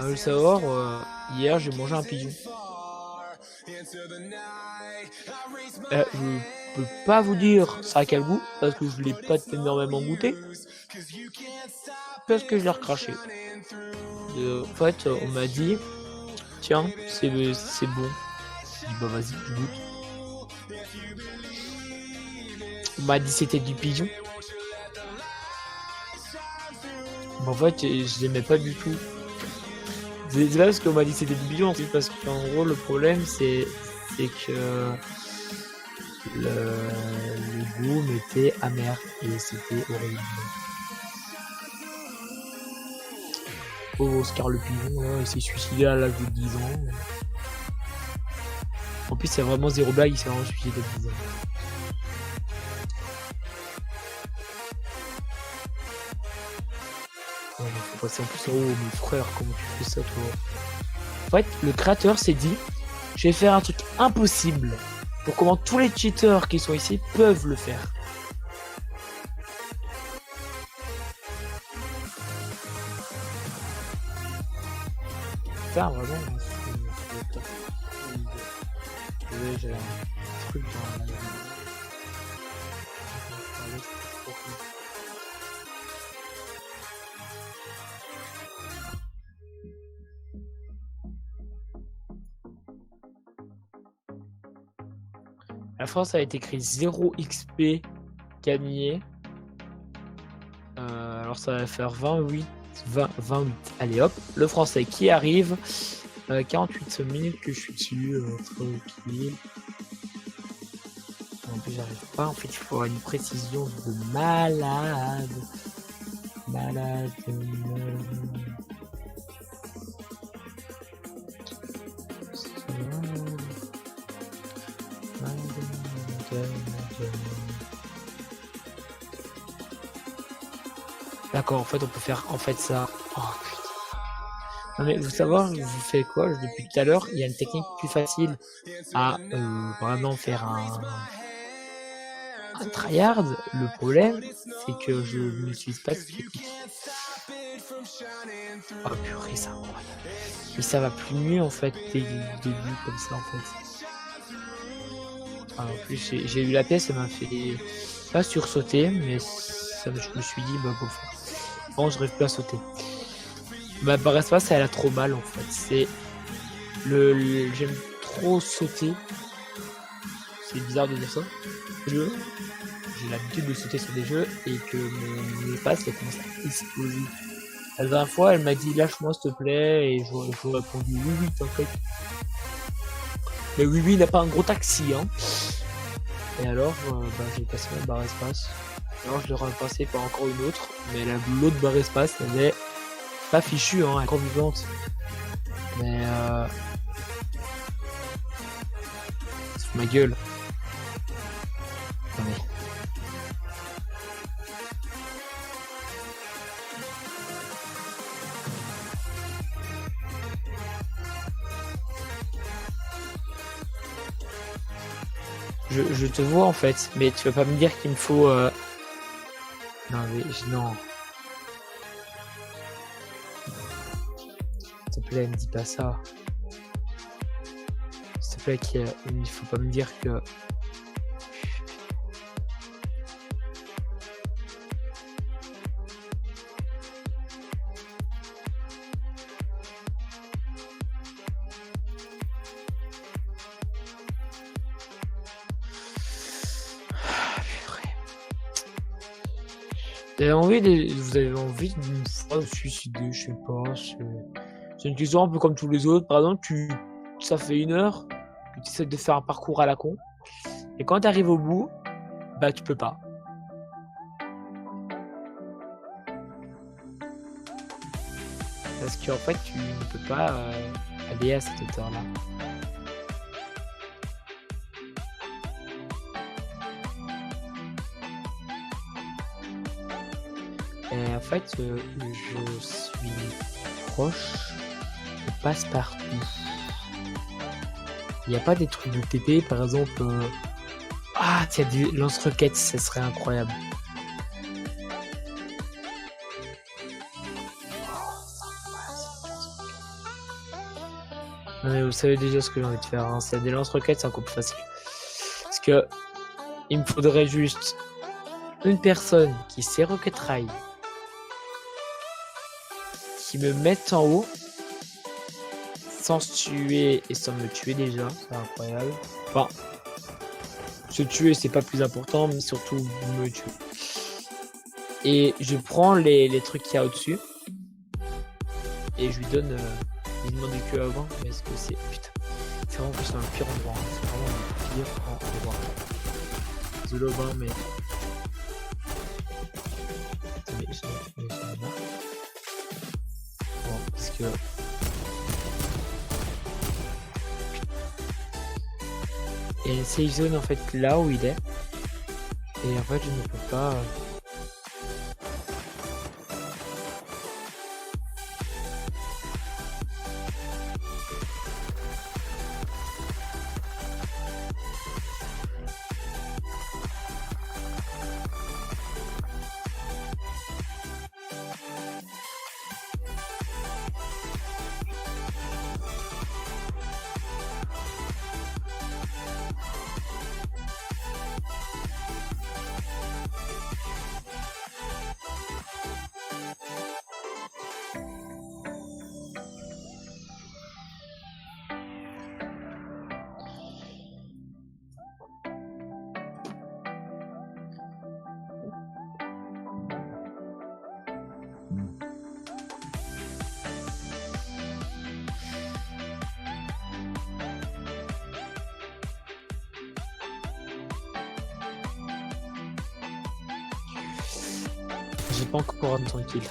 À le savoir, hier j'ai mangé un pigeon. Je peux pas vous dire ça a quel goût parce que je l'ai pas énormément goûté parce que je l'ai recraché. En fait, on m'a dit tiens, c'est bon. Je dis bah vas-y, goûte. On m'a dit c'était du pigeon. En fait, je l'aimais pas du tout. C'est là parce qu'on m'a dit c'était du pigeon, c'est parce qu'en gros le problème c'est que le goût m'était amer et c'était horrible. Oh, Oscar le pigeon là, il s'est suicidé à l'âge de 10 ans. En plus c'est vraiment zéro blague, il s'est vraiment suicidé à 10 ans. Oh, faut passer en plus en haut, mon frère, comment tu fais ça toi? En fait, le créateur s'est dit, je vais faire un truc impossible pour comment tous les cheaters qui sont ici peuvent le faire. Putain, vraiment, j'ai un truc dans la... La France a été écrit 0 XP gagné. Alors ça va faire 28. Allez hop, le français qui arrive. 48 minutes que je suis dessus. Tranquille. En plus j'arrive pas. En fait il faut avoir une précision de malade. Malade. D'accord, en fait on peut faire en fait ça. Oh putain. Non mais vous savez, je vous fais quoi depuis tout à l'heure, il y a une technique plus facile à vraiment faire un tryhard. Le problème c'est que je n'utilise pas cette technique. Oh purée, c'est incroyable. Mais ça va plus mieux en fait dès le début comme ça en fait. En plus j'ai eu la pièce, ça m'a fait pas sursauté, mais ça, je me suis dit, bah bon, bon, j'arrive plus à sauter. Ma barre espace, elle a trop mal en fait. C'est j'aime trop sauter. C'est bizarre de dire ça. J'ai l'habitude de sauter sur des jeux et que mon espace elle commence à exploser. La dernière fois, elle m'a dit lâche-moi s'il te plaît et je répondu oui oui t'inquiète. Mais oui oui il n'a pas un gros taxi hein. Et alors j'ai passé ma barre espace. Alors je l'ai repassé par encore une autre, mais l'autre barre espace elle est pas fichue hein, elle est encore vivante. Mais c'est ma gueule. Non, mais... Je te vois en fait, mais tu vas pas me dire qu'il me faut... Non mais non. S'il te plaît, me dis pas ça. S'il te plaît, il faut pas me dire que... Vous avez envie d'une fois de suicider, je sais pas, c'est une question un peu comme tous les autres. Par exemple, ça fait 1 heure que tu essaies de faire un parcours à la con, et quand tu arrives au bout, bah tu peux pas. Parce qu'en fait, tu ne peux pas aller à cette hauteur-là. Et en fait, je suis proche de passe-partout. Il n'y a pas des trucs de TP, par exemple. Ah, il y a des lance-roquettes, ça serait incroyable. Non, mais vous savez déjà ce que j'ai envie de faire. Hein. C'est des lance-roquettes, c'est encore plus facile. Parce que il me faudrait juste une personne qui sait rocket rail, qui me mettent en haut sans se tuer et sans me tuer déjà, c'est incroyable. Enfin, se tuer c'est pas plus important, mais surtout me tuer. Et je prends les trucs qu'il y a au-dessus et je lui donne. Il demandait que avant, mais est-ce que c'est. Putain, c'est vraiment que c'est un pire endroit. Hein. C'est vraiment le pire endroit. Désolé, mais. Bon, parce que... Il y a une safe zone en fait là où il est. Et en fait je ne peux pas... J'ai pas encore un tranquille.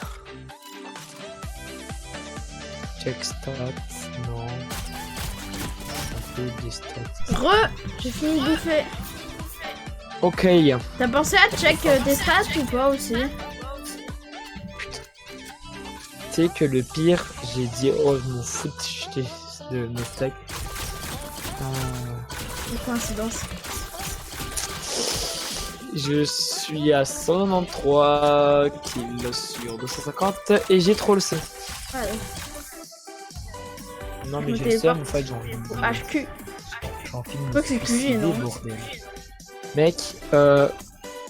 Check stats, non. Un peu des stats. J'ai fini de bouffer. Ok. T'as pensé à check tes stats ou pas aussi? Tu sais que le pire, j'ai dit oh je m'en fous de mes stacks. Une coïncidence. Je suis à 193 kills sur 250 et j'ai trop le seum. Allez. Non mais j'ai le seum en fait j'en ai HQ. J'en filme. Faut que c'est QG, non? Bordel. Mec,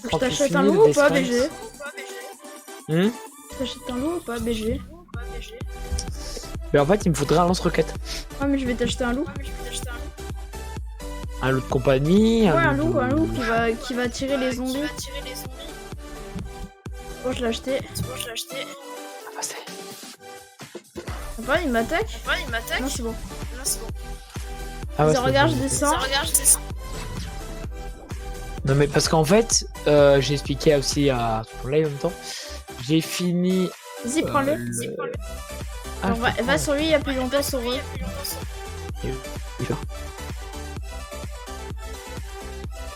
Je t'achète un loup ou pas, BG? Hmm. T'achètes un loup ou pas, BG? Mais en fait, il me faudrait un lance-roquette. Ouais, mais je vais t'acheter un loup. Un loup de compagnie. Ouais, un loup qui va tirer les zombies. Bon, je l'ai acheté. Ah, bah, c'est- Enfin, il m'attaque. Non, c'est bon. Ah, ouais, Vas-y, c'est regarde, je bon. descends. Non, mais parce qu'en fait, j'ai expliqué aussi à ton live en même temps. J'ai fini. Vas-y, prends-le. Ah, Alors, je va, peux va prendre. sur lui, il y a plus longtemps sur eux. Il va.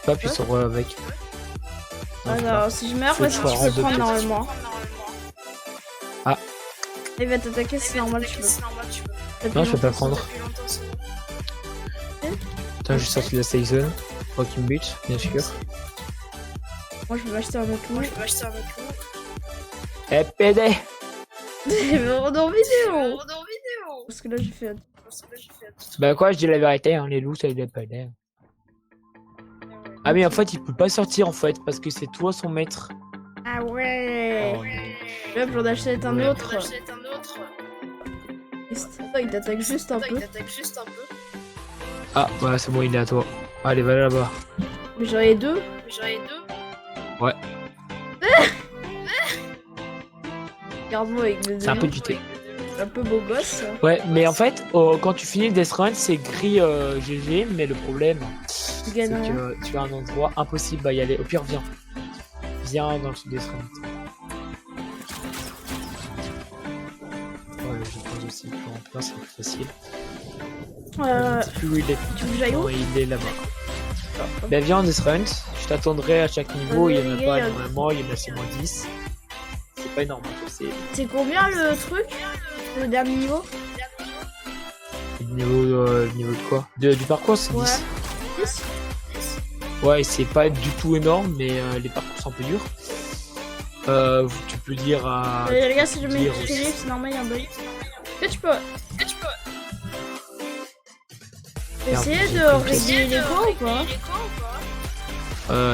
Pas appuyer sur avec. Alors, si je meurs, Faut vas-y, que tu je peux le sois prendre en normalement. Ah. Il va t'attaquer, c'est normal, tu peux. Non, je peux pas le prendre. Putain, j'ai sorti la safe zone. Rocking Beach, bien sûr. Moi, je vais m'acheter un autre loup. Eh, PD! Mais on est en vidéo. Parce que là, j'ai fait un... Bah, quoi, je dis la vérité, hein, les loups, ça les PD. Ah, mais en fait, il peut pas sortir en fait, parce que c'est toi son maître. Ah ouais. Oh, Hop, j'en achète un Ouais. autre. Attends, il t'attaque juste un peu. Ah, voilà, c'est bon, il est à toi. Allez, va là-bas. Mais j'en ai deux. Ouais. Regarde-moi avec mes C'est un peu yeux. du thé. Un peu beau gosse. Ouais, mais en fait, quand tu finis le Death Run, c'est gris GG, mais le problème, Tu c'est gagnes rien. que tu as un endroit impossible à y aller. Au pire, viens. Viens dans le Death Run. Ouais, je pense aussi que en plein, c'est plus facile. Je sais plus où il est. Tu veux que j'aille où? Non, il est là-bas. Ben viens en Death Run, je t'attendrai à chaque niveau, il y en a pas énormément, il y en a seulement 10. C'est pas énorme, je sais. C'est combien le truc? Le dernier niveau? Le niveau de quoi du parcours, c'est 10. Ouais. 10? Ouais, et c'est pas du tout énorme, mais les parcours sont un peu durs. Tu peux dire à... Les gars, si je mets dire une aussi. télé, c'est normal, il y a un bug. Que tu peux Merde, essayer j'ai de pris régler l'écho ou pas?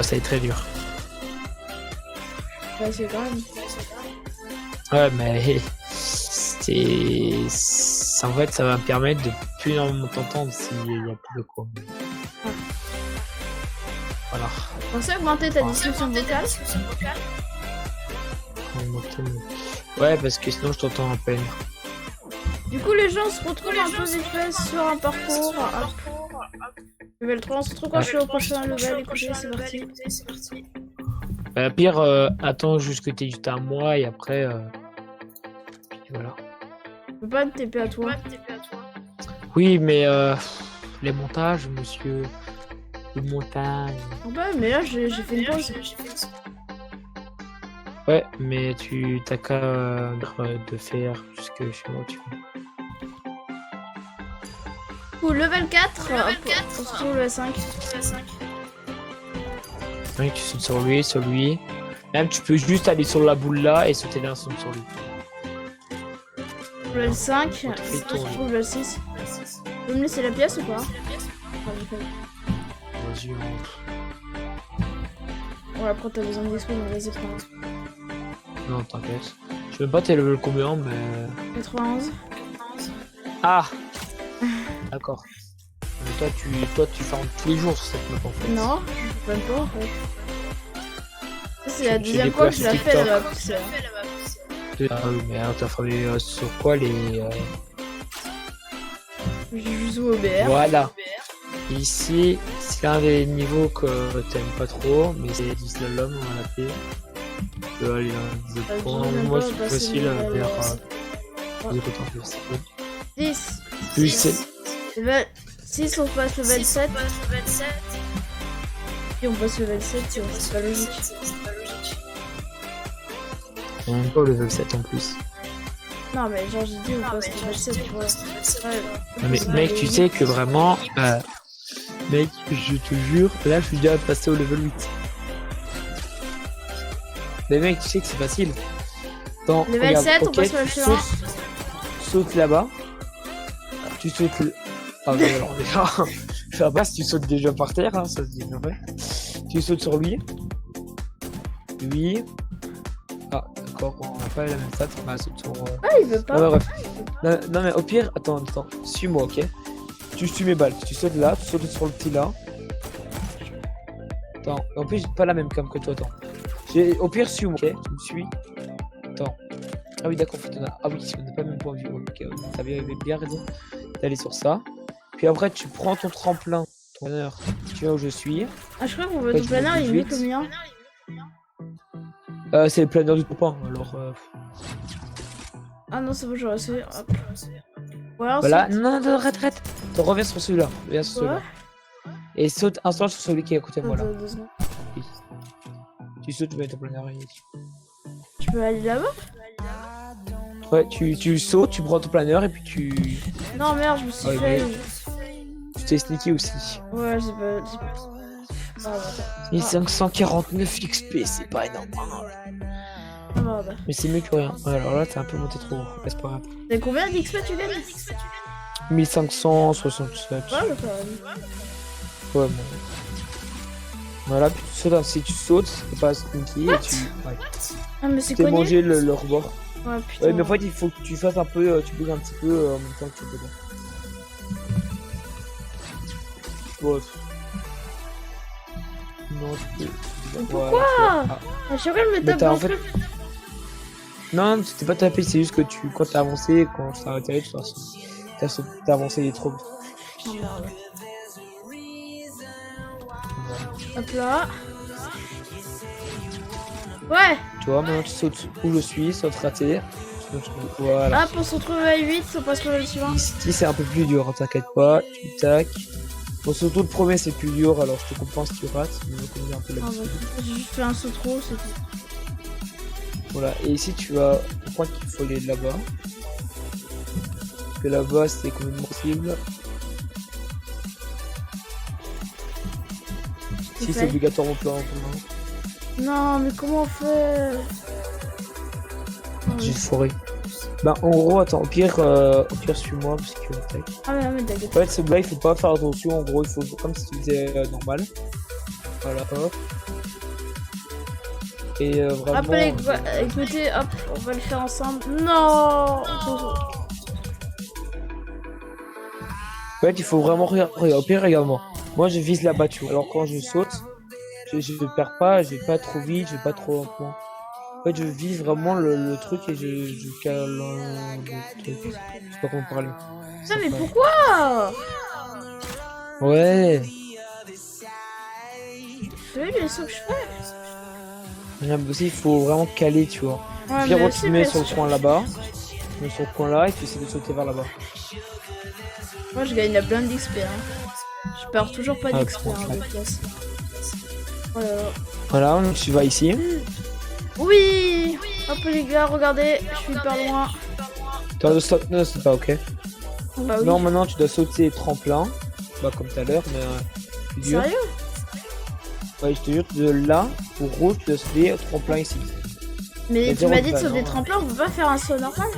ça va être très dur. Ouais, c'est quand même. Ouais, mais en fait, ça va me permettre de plus énormément t'entendre s'il y a plus de quoi. Ouais. Voilà. Pensez augmenter ta description vocale? Ouais, parce que sinon je t'entends à peine. Du coup, les gens se retrouvent un peu vite fait sur un parcours. Level 3, on se retrouve quand je suis au prochain level. Écoutez, c'est parti. Pire, attends jusque t'es juste à moi et après. Puis voilà. Je peux pas te TP à toi. Oui, mais les montages, monsieur. Le montage. Ouais, mais là, j'ai fait une pause. Ouais, mais tu t'as qu'à de faire jusque chez moi, tu vois. Ou level 4, on se retrouve level 5. Oui, tu sautes sur lui. Même tu peux juste aller sur la boule là et sauter d'un saut sur lui. Level 5, on On te fait se tourner. retrouve level 6. Tu peux me laisser la pièce ou pas? Ah, j'ai fait. Vas-y, Ouais, après t'as besoin d'XP, donc vas-y, prends. non, t'inquiète. Je sais même pas t'es level combien, mais. 91. Ah d'accord. Mais toi tu farmes tous les jours sur cette map en fait. Non, je même pas en fait. Ça, c'est la Tu deuxième fais des fois que je la posts fais TikTok. la poussière. Ah oui, mais alors t'as farmé sur quoi les. Je joue au BR. Voilà. Ici, c'est un des niveaux que t'aimes pas trop, mais c'est du slalom, on va l'appeler. Tu peux aller dans des autres points. Moi c'est plus facile vers. Les autres temps plus facile. 10. Plus c'est. Level 6, on passe level 7. Et on passe level 7, c'est pas logique. On même pas au level 7 en plus. Non, mais genre, j'ai dit, on passe level 7, tu vois. Ouais, Non, mais mec, tu sais que vraiment. Mec, je te jure, là je suis déjà passé au level 8. Mais mec, tu sais que c'est facile. Attends, Level regarde, 7, on ok, passe level tu 1. sautes là-bas. Tu sautes. Ah, mais alors déjà, je sais pas si tu sautes déjà par terre, hein, ça se dit bien fait. Tu sautes sur lui. Oui. Ah, d'accord, on n'a pas la même stat. Bah, c'est sur, Ah, il veut pas. ouais, bref. Non, mais au pire, attends. Suis-moi, ok? Tu suis mes balles. Tu sautes là, tu sautes sur le petit là. Attends, en plus, j'ai pas la même cam que toi, attends. Au pire, suis-moi, ok? Tu me suis. Attends. Ah oui, d'accord, ah oui, on n'a pas le même point de vue. Ok, t'avais bien raison d'aller sur ça. Puis après, tu prends ton tremplin, ton planeur, tu vas où je suis. Ah, je crois que mon Ouais, bateau tu planeur, me il dis est vite. combien? C'est le planeur du copain, alors. Ah non, c'est bon, j'aurais essayé. Hop. Ouais, Voilà, ensuite. non, arrête. Tu reviens sur celui-là. Reviens sur celui-là. Ouais. Et saute un sur celui qui est à côté de moi là. Attends, 2 secondes. Oui. Tu sautes, tu mets ton planeur ici. Tu peux aller là-bas? Ouais, tu sautes, tu prends ton planeur et puis tu. Non, merde, je me suis Ouais, fait. Tu t'es sneaké aussi. Ouais, j'ai pas. Ah, attends. 1549 XP, c'est pas énorme. Ah, merde. Mais c'est mieux que rien. Ouais, alors là, t'es un peu monté trop haut. C'est pas grave. T'as combien d'XP tu gagnes? 1567. Ouais, le faire. Ouais, bon. Voilà, puis tu sautes, si tu sautes, c'est pas sneaky et tu. Ouais. Ah, mais c'est Tu t'es cogné. mangé le rebord. Ouais, putain. Ouais, mais en fait, il faut que tu fasses un peu, tu bouges un petit peu en même temps que tu peux. Bon. Non, tu peux. Mais pourquoi? Ah. À chaque fois, je me Mais tape t'as dans en le fait. truc. Non, tu t'es pas tapé, c'est juste que quand t'as avancé, quand t'as arrêté, t'as avancé trop vite. Oh, merde. Hop là. Ouais. Tu vois, maintenant tu sautes où je suis, saute raté. Voilà. Ah, pour se retrouver à 8, on passe le suivant. Ici, c'est un peu plus dur, hein, t'inquiète pas. Tu tac. Bon, surtout le premier, c'est plus dur, alors je te comprends si tu rates. Mais on connaît un peu Ah, l'habitude. bah, j'ai juste fait un saut trop, c'est tout. Voilà, et ici tu vas, je crois qu'il faut aller là-bas. Parce que là-bas c'est complètement possible. Si c'est obligatoirement plein en commun. Non, mais comment on fait? J'ai foré. Bah en gros, attends, au pire suis-moi parce que tac. Ah, mais t'inquiète. En fait, ce blague, il faut pas faire attention. En gros, il faut comme si tu faisais normal. Voilà, hop. Et vraiment. Hop, allez, écoutez, hop, on va le faire ensemble. Non! En fait, il faut vraiment regarder. Au pire, regarde-moi. Moi, je vise la battue. Alors, quand je saute, je perds pas, je vais pas trop vite, je vais pas trop lentement. En fait, je vise vraiment le truc et je cale le truc. Je sais pas comment parler. Putain, mais pourquoi? Ouais. T'as vu les sauts que je fais? J'aime aussi, il faut vraiment caler, tu vois. Ouais, Puis mais après, aussi, tu te mets mais sur le coin là-bas. Tu mets sur le coin là et tu essaies de sauter vers là-bas. moi, je gagne la blinde d'XP, hein. Je perds toujours pas Ah, d'XP, bon, hein, ouais. de place. Voilà. Voilà, donc tu vas ici. Oui! Hop, les gars, regardez, je suis hyper loin. Tu dois sauter. Non, c'est pas ok. Bah oui. Non, maintenant tu dois sauter tremplin. Bah, comme tout à l'heure, mais plus dur. Sérieux? Ouais, je te jure, de là au rouge, tu dois sauter tremplin ici. Mais Et tu m'as dit que zéro sur des non. tremplins, on peut pas faire un saut normal?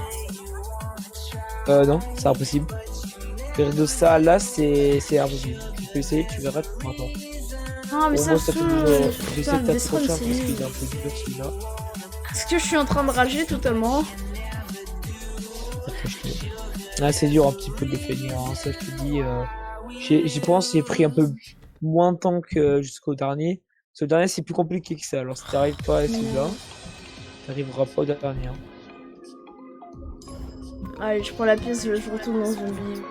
Non, c'est impossible. Faire de ça là, c'est impossible. Tu peux essayer, tu verras comment toi. Non, mais Au ça moins, saoule. fait toujours. Putain, J'essaie de le t'approcher Deathstone, parce c'est qu'il nul. est un peu dur celui-là. Est-ce que je suis en train de rager totalement? Ah, c'est dur un petit peu de le finir, hein. Ça je te dis. J'y pense, j'ai pris un peu moins de temps que jusqu'au dernier. Ce dernier c'est plus compliqué que ça. Alors si t'arrives pas à celui-là, t'arriveras pas au dernier. Hein. Allez, je prends la pièce, je retourne dans zombie.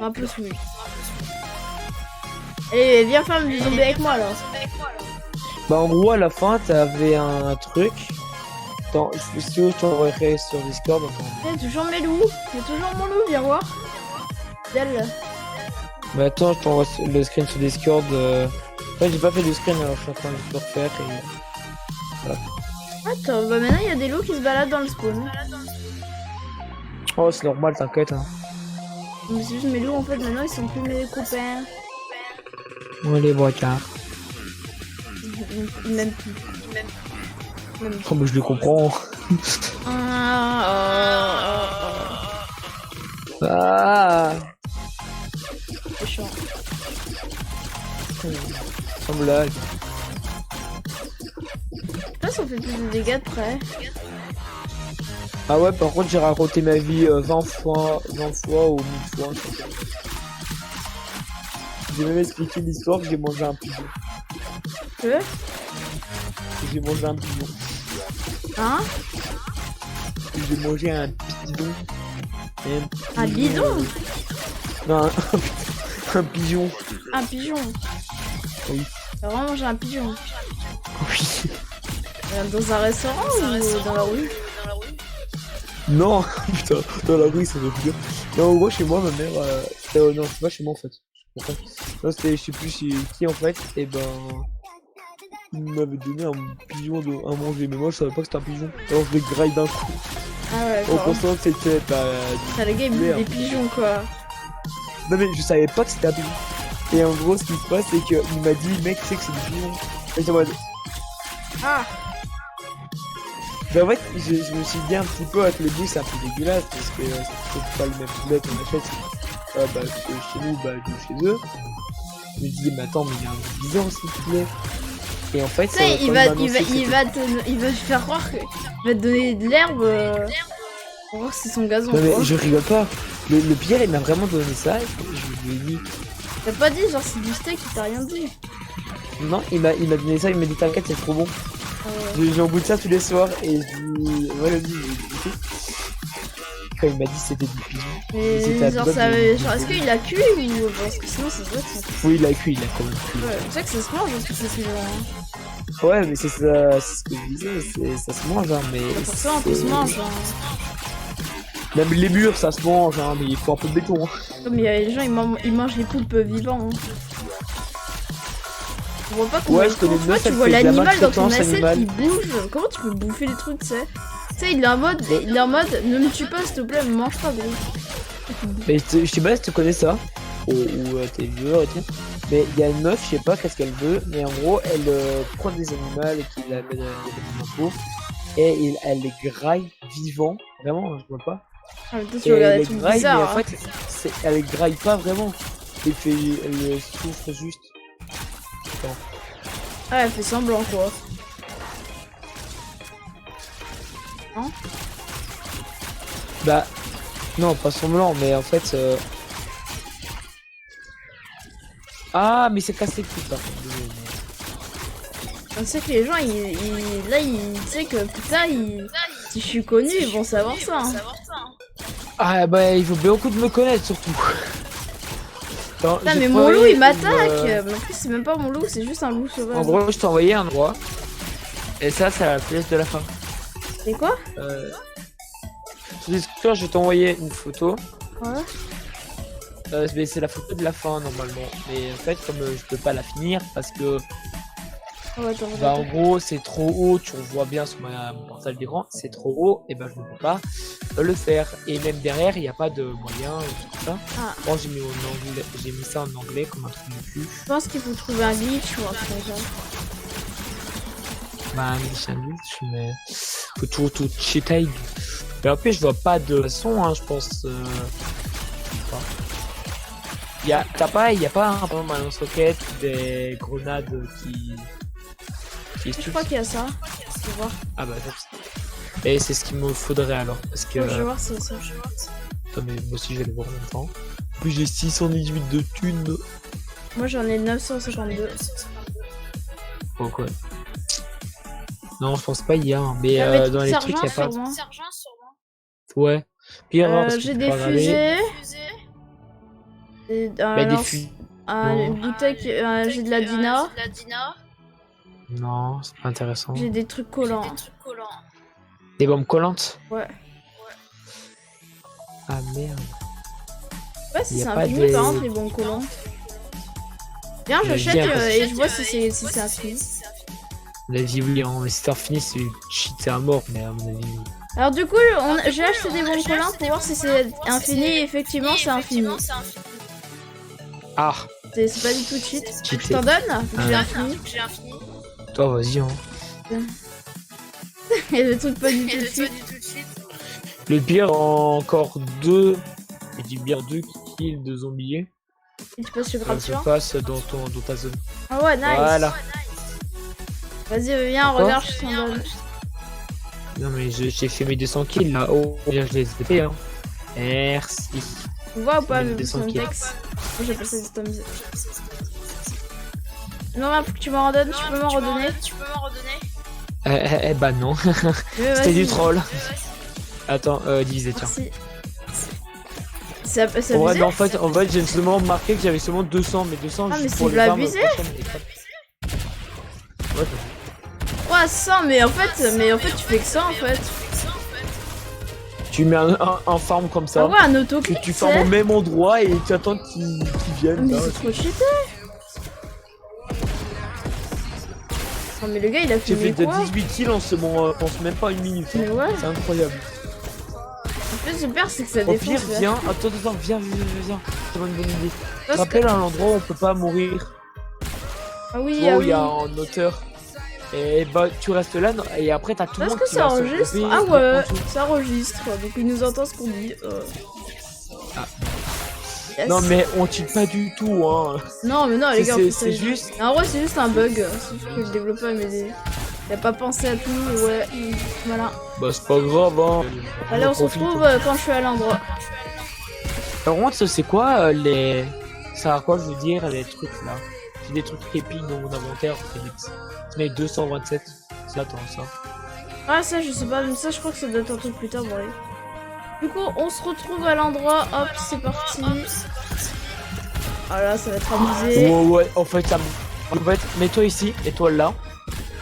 Un peu soumis. Allez, viens faire du zombie avec moi alors. Bah en gros à la fin t'avais un truc. Attends, si tu veux, je t'enverrai sur Discord. Il y a toujours mes loups. Il y a toujours mon loup, viens voir. Viens. Mais attends, je t'envoie le screen sur Discord. Ouais, j'ai pas fait de screen alors je suis en train de le refaire et. Voilà. Attends, bah maintenant il y a des loups qui se baladent dans le spawn. Oh, c'est normal, t'inquiète. Hein. Mais c'est juste mes loups en fait, maintenant ils sont plus mes copains. Ouais, les brocards. Même plus. Même plus. Oh, mais je le comprends. Ah! C'est chiant. sans blague. Là, ça fait plus de dégâts de près. Ah ouais, par contre, j'ai raconté ma vie 20 fois ou 1000 fois. Je sais pas. J'ai même expliqué l'histoire que j'ai mangé un pigeon. Que J'ai mangé un pigeon. Hein? J'ai mangé un bidon. Un bidon? Non, un pigeon. Un pigeon. Oui. T'as vraiment mangé un pigeon? Oui. Dans un restaurant ou dans la rue? Non, putain, dans la rue, ça veut dire. Non, en gros, chez moi, ma mère. Non, c'est pas chez moi en fait. Je comprends. Non, c'était, je sais plus chez qui en fait. Et ben. Il m'avait donné un pigeon à manger, mais moi je savais pas que c'était un pigeon. Alors je l'ai graille d'un coup. Ah ouais, En pensant que c'était. T'as le gars, il bouffe des pigeons quoi. Non, mais je savais pas que c'était un pigeon. Et en gros, ce qui se passe, c'est qu'il m'a dit, mec, tu sais que c'est des pigeons. Et j'étais en mode. Ah! Bah en fait, je me suis dit un petit peu avec le goût, c'est un peu dégueulasse parce que c'est pas le même poulet qu'on achète bah, chez nous, bah de chez eux. Je me dis mais attends, mais il y a un bizarre aussi le poulet. Et en fait, Tu sais, il va te faire croire qu'il va te donner de l'herbe pour voir si c'est son gazon. Non mais quoi. je rigole pas. Le pire, il m'a vraiment donné ça et je lui ai dit. T'as pas dit genre c'est du steak, il t'a rien dit. Non, il m'a donné ça, il m'a dit t'inquiète, c'est trop bon. J'en goûte ça tous les soirs et je dis voilà, quand il m'a dit c'était du pigeon. Mais genre ça genre est-ce qu'il a cuit ou parce que sinon ça se voit que ça. Oui, il a cuit, il a quand même cuit. Ouais, tu sais que ça se mange aussi c'est pigeon. Hein. Ouais, mais c'est ça, c'est ce que je disais, ça se mange hein, mais. Pour ça on peut se mange. Hein. Même les murs ça se mange hein, mais il faut un peu de béton. Hein. Comme il y a les gens ils mangent les poulpes vivants. Hein. Je vois pas comment ouais, je connais tu vois, tu vois l'animal dans ton assiette animal. qui bouge. Comment tu peux bouffer les trucs, tu sais? Tu sais, il est en mode ne me tue pas s'il te plaît, me mange pas gros. Mais je sais pas si tu connais ça, ou t'es vieux et tout. Mais il y a une meuf, je sais pas qu'est-ce qu'elle veut, mais en gros elle prend des animaux et qu'il la met dans un pot et elle les graille vivants, vraiment, je vois pas. Ah, mais toi, tu regardes des trucs bizarres. Mais en fait, elle les graille pas vraiment. Elle souffre juste. Attends. Ah, elle fait semblant quoi. Non? Bah, non, pas semblant, mais en fait. Ah, mais c'est cassé tout par contre. On sait que les gens, tu sais que putain, si je suis connu, ils vont savoir ça. Hein. Ah, bah, il faut beaucoup de me connaître surtout. Attends, putain, mais mon loup il m'attaque! Mais en plus, c'est même pas mon loup, c'est juste un loup sauvage. En gros, je t'ai envoyé un endroit. Et ça, c'est la pièce de la fin. C'est quoi? Sur Discord, je t'ai envoyé une photo. Ouais. Mais c'est la photo de la fin normalement. Mais en fait, comme je peux pas la finir parce que. Oh, attends, Bah, en gros, c'est trop haut, tu revois bien sur mon portail d'écran, c'est trop haut, et ben je ne peux pas le faire. Et même derrière, il n'y a pas de moyen, tout ça. Ah. Bon, j'ai mis ça en anglais comme un truc de cul. Je pense qu'il faut trouver un glitch ou un truc comme ça. Bah, un glitch, mais faut tout cheater. Mais en plus, je vois pas de son, hein, je pense. Il y a pas un lance-roquette, des grenades qui Je crois qu'il y a ça. Je vais voir. Ah bah et c'est ce qu'il me faudrait alors parce que Oh, je vais voir si c'est ça. Attends, mais moi aussi je vais le voir en même temps. En plus j'ai 618 de thunes. Moi j'en ai 952. Pourquoi? Non je pense pas il y a mais dans les trucs il y a pas. Ouais. Pire j'ai des fusées. Bah des fusées. Une bouteille, j'ai de la Dina. Non, c'est pas intéressant. J'ai des trucs collants. Des bombes collantes? Ouais. Ah merde. Ouais, si Y a c'est pas infini des- par contre, les bombes collantes. Viens, j'achète et je vois si c'est infini. À mon avis oui, hein, mais si c'est infini c'est cheaté à mort, mais à mon avis. Alors du coup, j'ai acheté des bombes collantes pour voir si c'est infini et effectivement c'est infini. Ah! C'est pas du tout cheat. Cheaté. Je t'en donne? J'ai infini. Toi vas-y hein. Et le truc pas du tout cheat. Le pire encore 2. Je dis bien 2 kills de zombies. Et tu passes chez Je Grapture. passe dans ta zone. Ah ouais, nice. Voilà. Vas-y, viens, Pourquoi regarde, je t'en donne. Non mais j'ai fait mes 200 kills là. Oh, je les ai fait hein. Merci. Tu vois ou pas Mes le 200 son kills. texte? Moi j'ai passé des tomes. Non, faut que tu m'en redonnes, tu peux m'en redonner? Bah non. Mais C'était du vas-y. troll. Attends, divisé tiens. Merci. Ça Ouais, abusé? mais en fait j'ai seulement remarqué que j'avais seulement 200, mais 200 Ah, mais juste c'est pour de les farms l'abusé. prochaines et ouais, Ouais, ça, mais en fait tu fais que ça en fait. tu mets un farm comme ça. Ah ouais, un auto Que tu farmes au même endroit et tu attends qu'ils viennent. Mais là. c'est trop cheaté. Non mais le gars il a J'ai fait fait de quoi? 18 kills en ce moment, pense même pas une minute. Mais ouais. C'est incroyable. Le plus super c'est que ça Au pire, défonce. viens, attends, viens. C'est une bonne idée. Parce que- Rappelle un endroit où on peut pas mourir. Ah oui, Tu vois, ah où il y oui. a un auteur. Et bah, tu restes là et après t'as tout le Est-ce monde que qui ça va se enregistre? regrouper Ah ouais, en dessous. ça enregistre. Donc il nous entend ce qu'on dit. Ah. Yes. Non, mais on cheat pas du tout, hein. Non, mais non, les gars, on fait ça. C'est juste. En vrai, c'est juste un bug. C'est juste que le développeur il a pas pensé à tout. Ouais, voilà. Bah, c'est pas grave, hein. Allez, on se retrouve quand je suis à l'endroit. Par contre, c'est quoi les. Ça à quoi je veux dire les trucs là? J'ai des trucs épiques dans mon inventaire, Phoenix. Je mets 227. C'est attends ça. Ah, ça, je sais pas, mais ça, je crois que ça doit être un truc plus tard, bon, allez. Du coup, on se retrouve à l'endroit. Hop, c'est parti. Ah là, ça va être amusé. Ouais, en fait, en fait, mets-toi ici et toi là.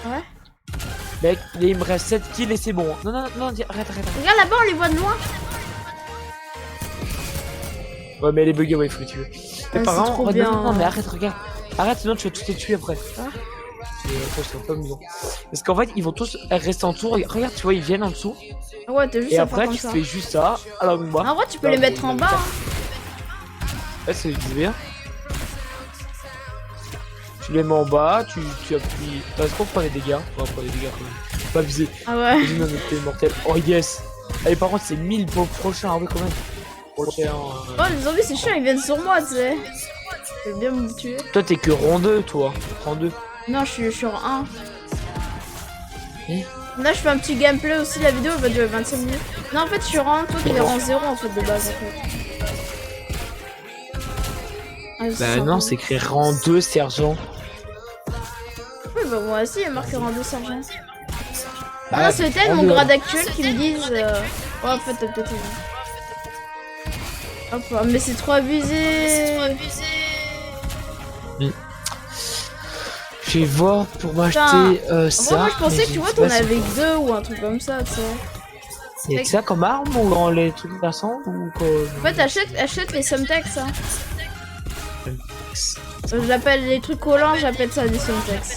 Ouais. Mec, il me reste 7 kills et c'est bon. Non, arrête. Regarde là-bas, on les voit de loin. Ouais, mais elle est buggée, ouais, il faut les tuer. Mais Ah, par c'est contre, trop bien. non, mais arrête, regarde. Arrête, sinon tu vas tous les tuer après. Ah. C'est pas amusant. Parce qu'en fait, ils vont tous rester en tour. Regarde, tu vois, ils viennent en dessous. Ah ouais, t'as juste Et à faire après, comme tu ça. fais juste ça. Alors, moi. En vrai, tu peux les mettre en bas. Hein. Ouais, c'est bien. Tu les mets en bas, tu appuies. Est-ce qu'on prend les dégâts? On va prendre les dégâts quand même. Faut pas viser. Ah ouais. Une unité mortelle. Oh yes. Allez, par contre, c'est 1000 pour le prochain. Ah oui, quand même. Prochain. Oh, les zombies, c'est chiant, ils viennent sur moi, tu sais. Je veux bien me tuer. Toi, t'es que rang 2, toi. Rang 2. Non, je suis en 1. Hein? Là, je fais un petit gameplay aussi. La vidéo elle va durer 25 minutes. Non, en fait, je suis rang 1. Toi, t'es rang 0 en fait de base. En fait. Ah, Bah non, c'est écrit rang 2, sergent. Oui, bah moi aussi, il y a marqué rang 2 sergent. Ah Ah, non, c'est peut-être rang mon 2. grade actuel qui me disent. Ouais, en fait, t'as peut-être raison. Hop, oh, mais c'est trop abusé. Je vais voir pour m'acheter En ça. vrai, moi, je pensais mais que tu je vois, sais t'en pas si- avais que 2 ou un truc comme ça, tu sais. Y'a que ça comme arme ou dans les trucs passants ou quoi? En fait, achète les Sumtex, hein. J'appelle les trucs collants, j'appelle ça des Sumtex.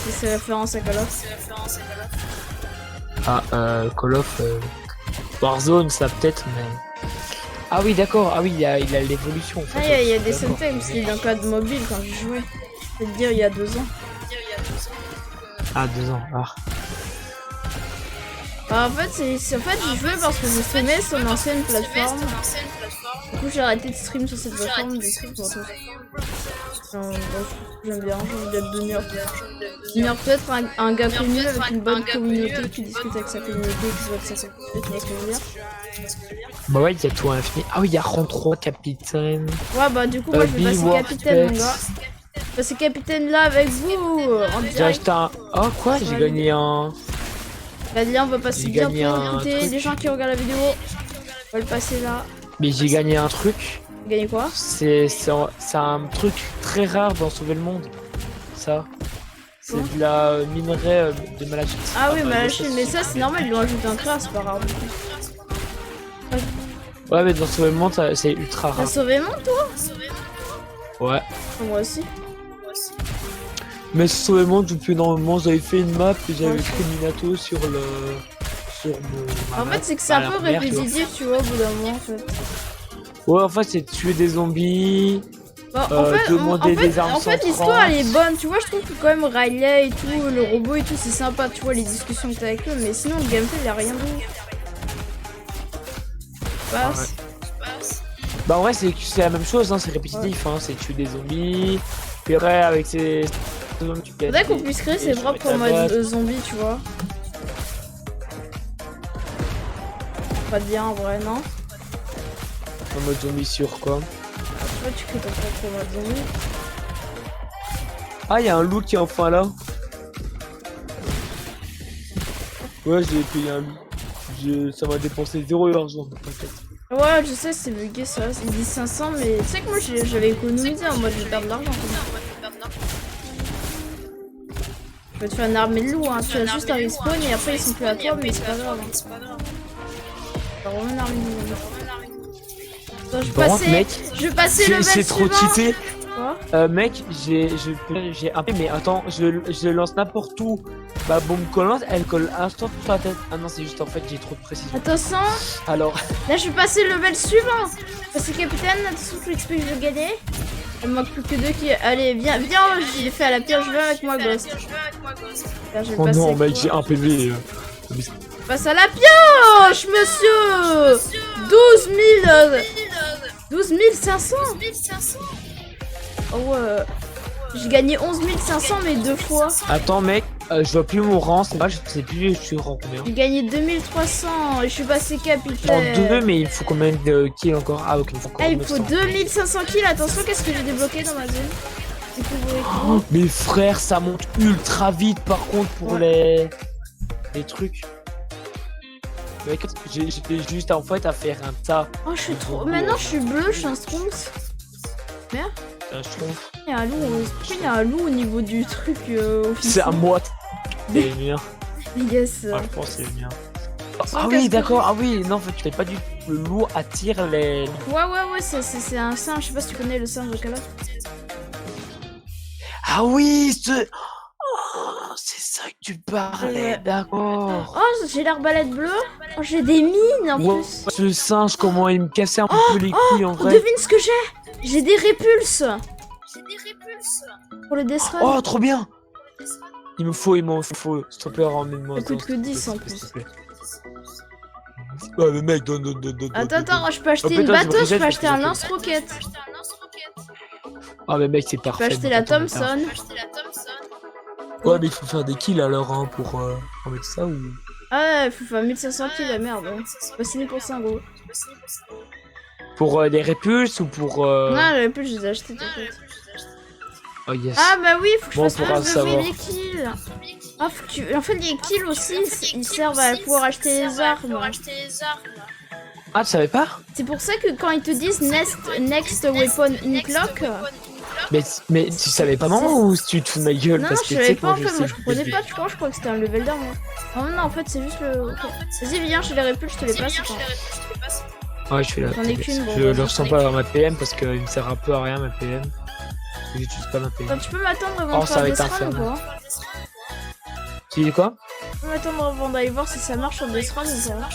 C'est référence à Call of. Ah, Call of Warzone, ça peut-être, mais. Ah oui, d'accord. Ah oui, il a l'évolution. en Ah, fait. il y a des D'accord. Sumtex parce qu'il est dans le code mobile quand j'ai joué. Je vais te dire, il y a 2 ans. Ah, 2 ans. Ah. En fait, j'ai joué parce que je streamais sur une ancienne plateforme. Du coup, j'ai arrêté de stream sur cette plateforme. Du coup, j'aime bien, j'ai envie d'être devenir peut-être un gars connu avec une bonne communauté qui discute avec sa communauté, qui se voit avec sa communauté, tu vois ce que je veux dire? Bah ouais, il y a tout à l'infini. Ah oui, il y a rang 3, capitaine. Ouais, bah du coup, moi je vais passer Billboard capitaine, mon Flex. gars. Je vais passer capitaine là avec vous, en J'ai direct. acheté un. Oh quoi? J'ai gagné un. Vas-y, on va passer J'ai bientôt. gagné un Écoutez, truc. les gens qui regardent la vidéo, on va le passer là. Mais j'ai gagné un truc. Vous gagnez quoi? C'est un truc très rare dans Sauver le Monde. Ça. C'est Quoi de la minerai de malachite. Ah oui, bah, Malachine, mais ça c'est normal, ils l'ont ajouté en classe, c'est pas grave. Ouais, mais dans Sauver le Monde, c'est ultra T'as rare. sauvé mon toi? Ouais. Moi aussi. Mais Sauver le Monde, depuis énormément, j'avais fait une map et j'avais Ouais. pris Minato sur le. Sur mon. En fait, c'est que c'est un peu répétitif, tu vois, au bout d'un moment, en fait. Ouais, en fait, c'est tuer des zombies. Bon, demander des armes en fait, 130. l'histoire elle est bonne, tu vois. Je trouve que quand même Riley et tout, le robot et tout, c'est sympa, tu vois, les discussions que t'as avec eux. Mais sinon, le gameplay, il a rien de ouf. Passe. Bah en vrai c'est la même chose, hein, c'est répétitif, hein, c'est tuer des zombies, puis après avec ces zombies tu gagnes Faudrait qu'on des- puisse créer des ses choses propres avec la modes base. zombies, tu vois. Pas bien en vrai, non? En mode zombie sur quoi? Ouais, tu crées ton propre mode zombie. Ah y'a un loup qui est enfin là. Ouais j'ai payé un loup. Ça m'a dépensé 0 argent en fait. Ouais, je sais, c'est bugué ça. Ils disent 500, mais tu sais que moi j'avais économisé en mode je perds de l'argent. Je vais te faire une armée de loups, hein. Tu as juste à respawn et après ils sont plus à toi, mais c'est pas grave. T'as vraiment une armée de loups. Attends, je vais passer le level C'est trop suivant. cheaté. Quoi? Mec, j'ai un peu, mais attends, je lance n'importe où. Bah, bombe collante, elle colle instant sur la tête. Ah non, c'est juste en fait, j'ai trop de précision. Attention, Alors, là je vais passer le level suivant. Parce que capitaine, attention tout l'XP que je veux gagner. Il me manque plus que 2 qui. Allez, viens, je l'ai fait à la pire, je veux avec moi, Ghost. Là, je vais oh passer non, mec, quoi. j'ai un PV. Passe à la pioche, monsieur. 12 500. Oh ouais. J'ai gagné 11 500 mais 2 fois. Attends, mec, je vois plus mon rang, c'est pas, je sais plus, je suis rang combien. J'ai gagné 2300 et je suis passé En capitaine. 2, mais il faut combien de kills encore? Ah, ok, il faut encore Ah, il me faut 900. 2500 kills. Attention, qu'est-ce que j'ai débloqué dans ma zone? Découvrir tout. Oh, mais frère, ça monte ultra vite par contre pour Ouais. les trucs. Mec, j'étais juste en fait à faire un tas. Oh, je suis trop. Maintenant, je suis bleu, je suis un Stroms. Un schtroumpf. Il y a un loup. Pourquoi il y a un loup au niveau du truc C'est officiel? à moi. C'est le mien. Yes. Ah, je pense que c'est le mien. Sans Ah casque. oui, d'accord. Ah oui, non, en fait, tu fais pas du tout. Le loup attire les. Ouais, c'est un singe. Je sais pas si tu connais le singe de Call of. Ah oui, oh, c'est ça que tu parlais, Ouais. d'accord. Oh, j'ai l'arbalète bleue. Oh, j'ai des mines en Ouais, plus. ce singe, comment il me cassait un peu les couilles en Oh, vrai. devine ce que j'ai. J'ai des répulses. Pour le Death Run. Oh, trop bien. Il m'en faut. S'il te plaît, ramène-moi Ça coûte que 10 en plus. s'il te plaît. Ouais, mais mec, donne. Attends, je peux acheter Oh, une putain, bateau, je c'est peux acheter un vrai, lance-roquette. Ah, mais mec, c'est Je peux parfait. acheter la Thompson. Ouais, mais il faut faire des kills alors, hein, pour mettre ça ou. Ah, il faut faire 1500 kills, la merde. Pas signé pour ça, gros. Pour des répulses ou pour. Non, les répulses, je les ai achetées, t'inquiète. Oh, yes. Ah, bah oui, faut que je Bon, fasse on pourra plus de savoir. les kills. Ah, faut que tu... En fait, les kills aussi, ils servent à pouvoir acheter les armes. Ah, tu savais pas? C'est pour ça que quand ils te disent next weapon unlock. Mais tu savais pas, maman, ou tu te fous de ma gueule? Non, parce je que tu savais sais pas en que fait, moi je sais comprenais que pas, tu crois, je crois que c'était un level d'arme. Oh non, en fait, c'est juste le. Ok. Vas-y, viens, je les répulse, je te les passe. Attends. Ouais, je fais la. J'en ai qu'une, bon, Je vas-y. le ressens pas dans ma PM parce qu'il me sert un peu à rien ma PM. J'utilise pas ma PM. Attends, tu peux m'attendre avant Oh, de ça faire va Death être Run ou infernal. pas? Tu dis quoi? Tu peux m'attendre avant d'aller voir si ça marche sur Death Run ou pas?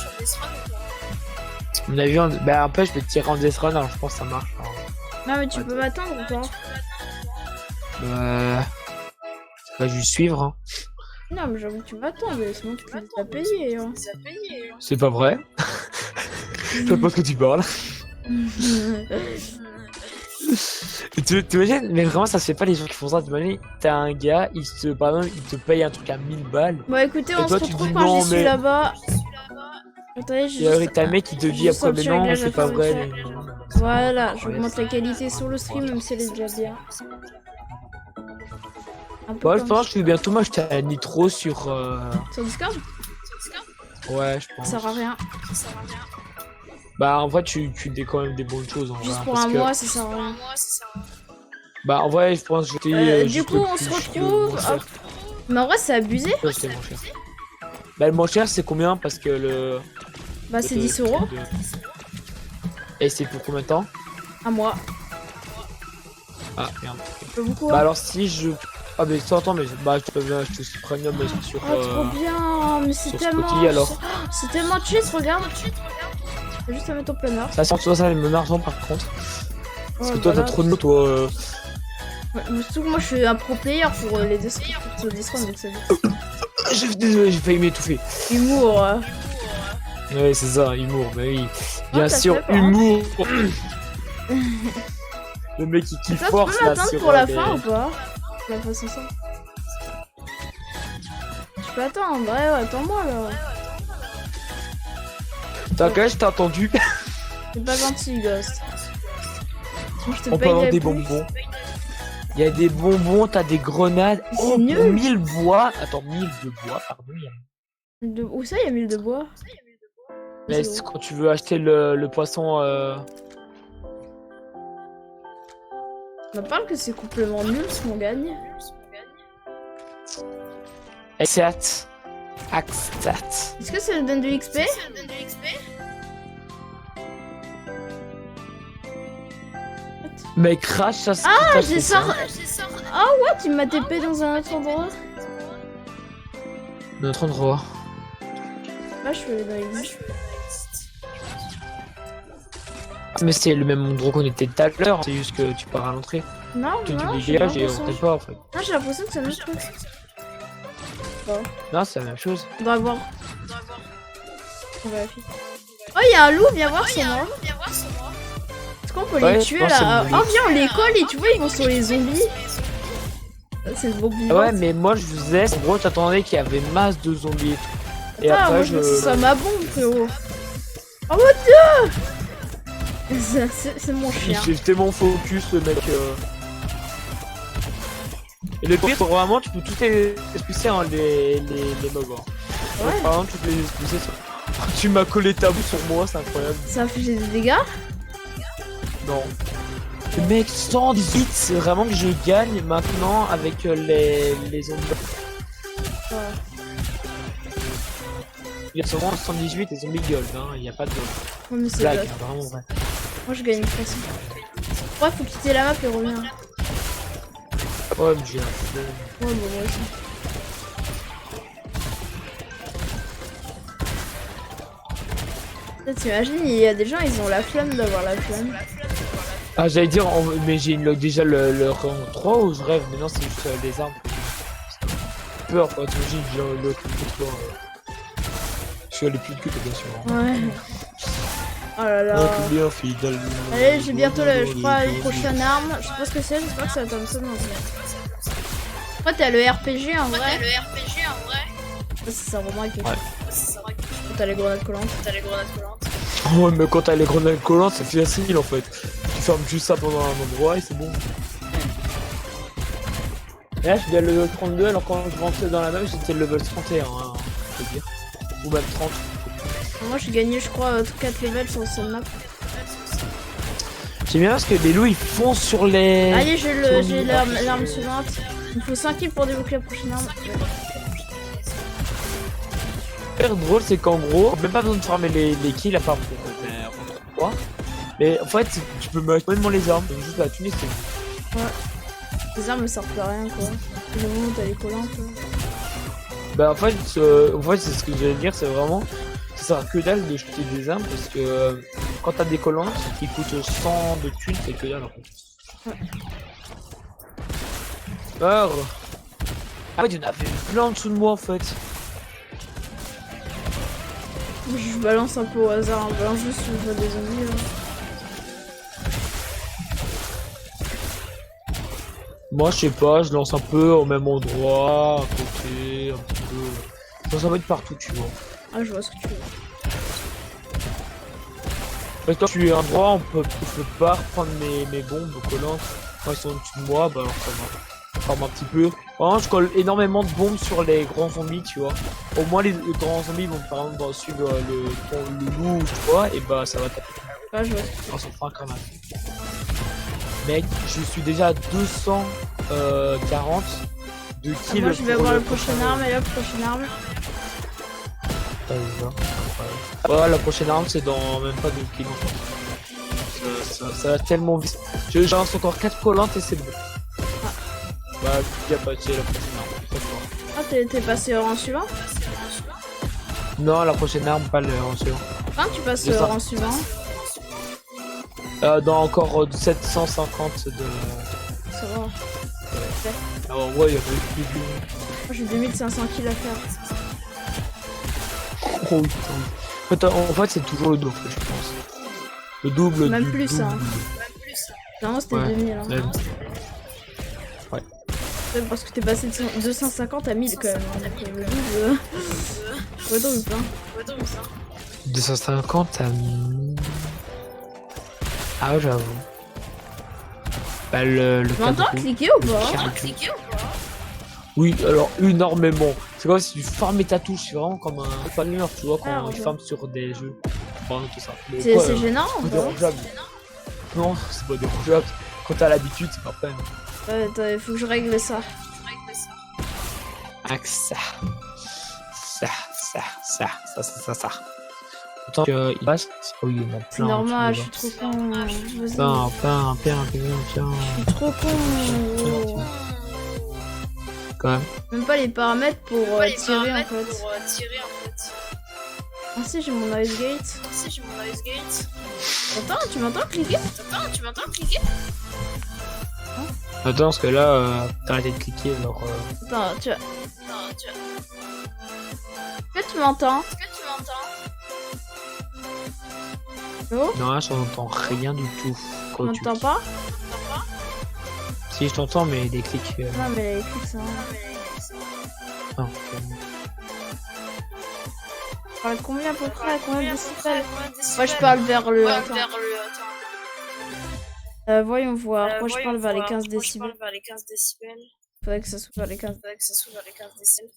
On a vu, bah après je vais te tirer en Death Run, alors je pense que ça marche. Alors. Non, mais tu peux m'attendre ou pas? Va juste suivre. Hein. Non, mais j'ai envie que tu m'attends, mais sinon tu peux pas payer. Hein. C'est pas vrai. Je sais pas ce que tu parles. T'imagines, mais vraiment ça se fait pas les gens qui font ça. T'imagines, t'as un gars, par exemple, il te paye un truc à 1000 balles. Bon, écoutez, Et on toi, se tu retrouve dis quand non, j'y suis mais- là-bas. Attendez, j'ai Et alors, juste... t'as un mec qui te dit juste après, mais sortir un non, gage c'est à pas faire vrai. vite fait. Voilà, j'augmente la qualité sur le stream, même si elle est déjà bien. Un peu Ouais, je comme pense que je vais bientôt m'acheter un nitro sur. sur Discord, Ouais, je pense. ça sert à rien. Bah, en vrai, tu dis quand même des bonnes choses. En Juste vrai, pour parce un que- mois, ça sert à rien. Bah, en vrai, je pense que j'étais. Du coup, on se retrouve. Hop. Mais en vrai, c'est abusé. C'est moins cher. Bah, le moins cher, c'est combien? Parce que le. Bah, c'est 10 euros. Et c'est pour combien de temps? Un mois. Ah, merde. C'est beaucoup. Bah, Hein. alors, si je. Ah, mais attends, mais bah, je peux bien acheter ce premium mais sur. Oh, trop bien. Mais c'est sur tellement. Spotify, alors. C'est tellement cheat, regarde. T'as juste à mettre au planeur. Ça sent toi, ça, mon argent par contre. Parce que Ouais, toi, voilà. t'as trop de mots, toi. Ouais, mais surtout que moi, je suis un pro player pour les Discord, donc ça dit. Désolé, j'ai failli m'étouffer. Humour. Ouais, c'est ça, humour, bah oui. Bien t'as sûr, fait peur, hein. humour. Le mec qui Ça, tu force peux là m'attendre sur pour la les- fin ou pas? La façon ça. Je peux attendre, ouais, attends-moi là. T'inquiète, je t'ai entendu. C'est pas gentil, Ghost. Sinon, je te On peut paye avoir les des poules. bonbons. Il y a des bonbons, t'as des grenades. C'est Oh, nul. 1000 bois. Attends, 1000 de bois, pardon. Où ça, il y a 1000 de bois? Mais C'est c'est où? quand tu veux acheter le poisson. On me parle que c'est complètement nul ce qu'on gagne. Exact. Exact. Est-ce que ça donne de l'XP? Mais crash, ça c'est. Ah, j'ai sorti. Ah, what? Il m'a TP dans un autre endroit. Notre endroit. Là, je suis allé dans l'exit. Mais c'est le même endroit qu'on était tout à l'heure. C'est juste que tu pars à l'entrée. Non, Tu non, te j'ai dégages et on l'impression. t'aide pas en fait. Non, j'ai l'impression que c'est un autre truc. Non, c'est la même chose. On doit voir. On vérifie. Oh, il y a un loup, viens voir sur moi. Est-ce qu'on peut Ouais, les je tuer pense là? que c'est Oh, viens, on les colle et tu vois, ils vont sur les zombies. Ça, c'est le bon vivant. Ouais, mais moi je faisais. En gros, t'attendais qu'il y avait masse de zombies. Et Ah, après, moi, je. c'est ça ma bombe, frérot. Oh mon dieu! C'est mon chien. C'était mon focus, le mec. Et le pire, c'est vraiment, tu peux tout expulser hein, les mobs. Hein. Ouais. Par exemple, tu peux les expulser sur... Tu m'as collé ta boue sur moi, c'est incroyable. Ça fait des dégâts? Non. Le mec, 118, c'est vraiment que je gagne maintenant avec les zombies. Ouais. Il y a seulement 118 et zombies gold, hein. Il n'y a pas de Ouais, mais c'est blague, là. hein, vraiment vrai. Moi, je gagne une façon. Ouais, faut quitter la map et revenir. Ouais, mais j'ai un flemme. Ouais, bon, moi aussi. Là, t'imagines, il y a des gens, ils ont la flemme d'avoir la flemme. Ah, j'allais dire, mais j'ai déjà le rang 3 ou je rêve, mais non, c'est juste les armes. J'ai peur, quoi, t'imagines, j'ai le coup je suis allé plus de que bien sûr. Hein. Ouais. Oh là là. Bien fidèle. Allez, j'ai bientôt, je crois, une prochaine arme. Je sais pas ce que c'est, j'espère que ça va Thompson dans ce. Après, t'as le RPG en vrai. Ça, c'est vraiment avec. Ouais. T'as les grenades collantes. Ouais, mais quand t'as les grenades collantes, c'est facile en fait. Tu fermes juste ça pendant un endroit et c'est bon. Et là, je suis à level 32, alors quand je rentrais dans la map, j'étais level 31, hein, je peux dire. Ou même 30. Moi, j'ai gagné, je crois, 4 levels sur cette map. J'aime bien parce que les loups ils foncent sur les. Allez, j'ai sur l'arme suivante. Il me faut 5 kills pour débloquer la prochaine arme. Ouais. Ce qui est drôle, c'est qu'en gros, même pas besoin de farmer les kills à part pour 3. Mais en fait, tu peux mettre complètement les armes, donc juste la tuner, c'est bon. Ouais. Les armes ne servent à rien, quoi. Le moment où t'as les collantes. Bah en fait, c'est ce que j'allais dire, c'est vraiment. Ça sert que dalle de jeter des armes parce que quand t'as des collantes qui coûtent 100 de thunes, c'est que dalle en fait. Ouais. Alors. Ah ouais, il y en avait plein en dessous de moi en fait. Je balance un peu au hasard, je balance juste si je vois des zombies là. Moi je sais pas, je lance un peu au même endroit, à côté, un petit peu. Je lance un peu de partout, tu vois. Ah, je vois ce que tu veux. Parce que quand je suis à un endroit, je peux pas reprendre mes bombes collantes. Quand ils sont au-dessus de moi, bah alors ça va. Je forme un petit peu. Vraiment, je colle énormément de bombes sur les grands zombies, tu vois. Au moins, les grands zombies vont par exemple suivre le loup, tu vois, et bah ça va taper. Ah, je vois ce que tu veux. On s'en fera quand même. Mec, je suis déjà à 240 de kills. Moi, je vais pour avoir le la prochaine arme et la prochaine arme. Ouais, la prochaine arme, c'est dans même pas 2 kills encore. Ça va tellement vite. Je lance encore 4 collantes et c'est bon. Bah, il a pas c'est la prochaine arme. Très fort. Ah, t'es passé au rang suivant? Non, la prochaine arme, pas le rang suivant. Quand tu passes C'est au ça. rang suivant? Dans encore 750 de. Ça va. Alors, ouais, il y avait plus de. Moi, j'ai 2500 kills à faire. Oh putain. En fait, c'est toujours le double, je pense. Le double Même du plus, double. hein. Non, c'était Ouais. 2000. Hein. Même. Ouais, parce que t'es passé de 250 à 1000 quand même. Hein, donc, le double. Ouais, donc, hein. 250 à 1000. Ah ouais, j'avoue. Bah le Tu m'entends cadeau. cliquer ou pas? Oui, alors énormément. C'est comme si tu farmais ta touche, c'est vraiment comme un farmer, tu vois, quand Ah, il ouais. farme sur des jeux. Bon, tout ça. Mais C'est quoi, gênant ou c'est pas? dérangeable. Non, c'est pas dérangeable. Quand t'as l'habitude, c'est pas peine. Attends, il faut que je règle ça. Ah, que ça. Ça. Autant qu'il passe. Oh, il y en a plein. C'est normal, je tu suis trop con. Vas-y. vois. Plein. Je suis trop con. Quand même. Même pas les paramètres pour tirer en fait. Ah si, j'ai mon ice gate. Tu m'entends cliquer? Attends, parce que là, t'as arrêté de cliquer, alors. Attends, tu vois. Est-ce que tu m'entends? Oh, Non, là, je n'entends rien du tout. tu Quand m'entends pas? Si, je t'entends, mais des clics. Non mais les clics ça. Non. Tu parles combien à peu près? Combien de décibels? Moi je parle vers le... Attends. Voyons voir. Moi je parle vers les 15 décibels. Faudrait que ça soit vers les 15 décibels.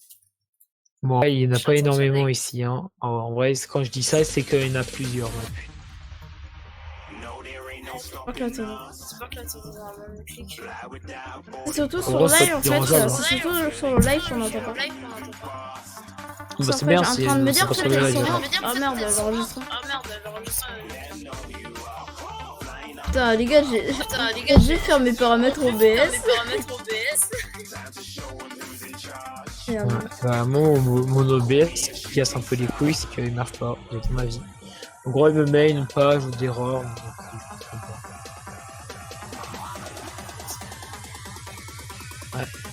Bon, ouais, il n'y en a pas énormément ici. Hein. En vrai, quand je dis ça, c'est qu'il y en a plusieurs. Ouais. J'espère que là t'es dans le même clic. C'est surtout sur gros, le ça live en te fait. dérange pas. C'est surtout sur le live qu'on n'entend pas. Bah, c'est En bien, fait, c'est en train de me dire pas que sur le t'es live. sur... Ah merde, l'enregistrement. Putain, les gars, j'ai fait mes paramètres OBS. Merde. Ouais, bah, mon OBS qui casse un peu les couilles, c'est qu'il marche pas, j'ai toute ma vie. En gros, il me met une page ou d'erreur.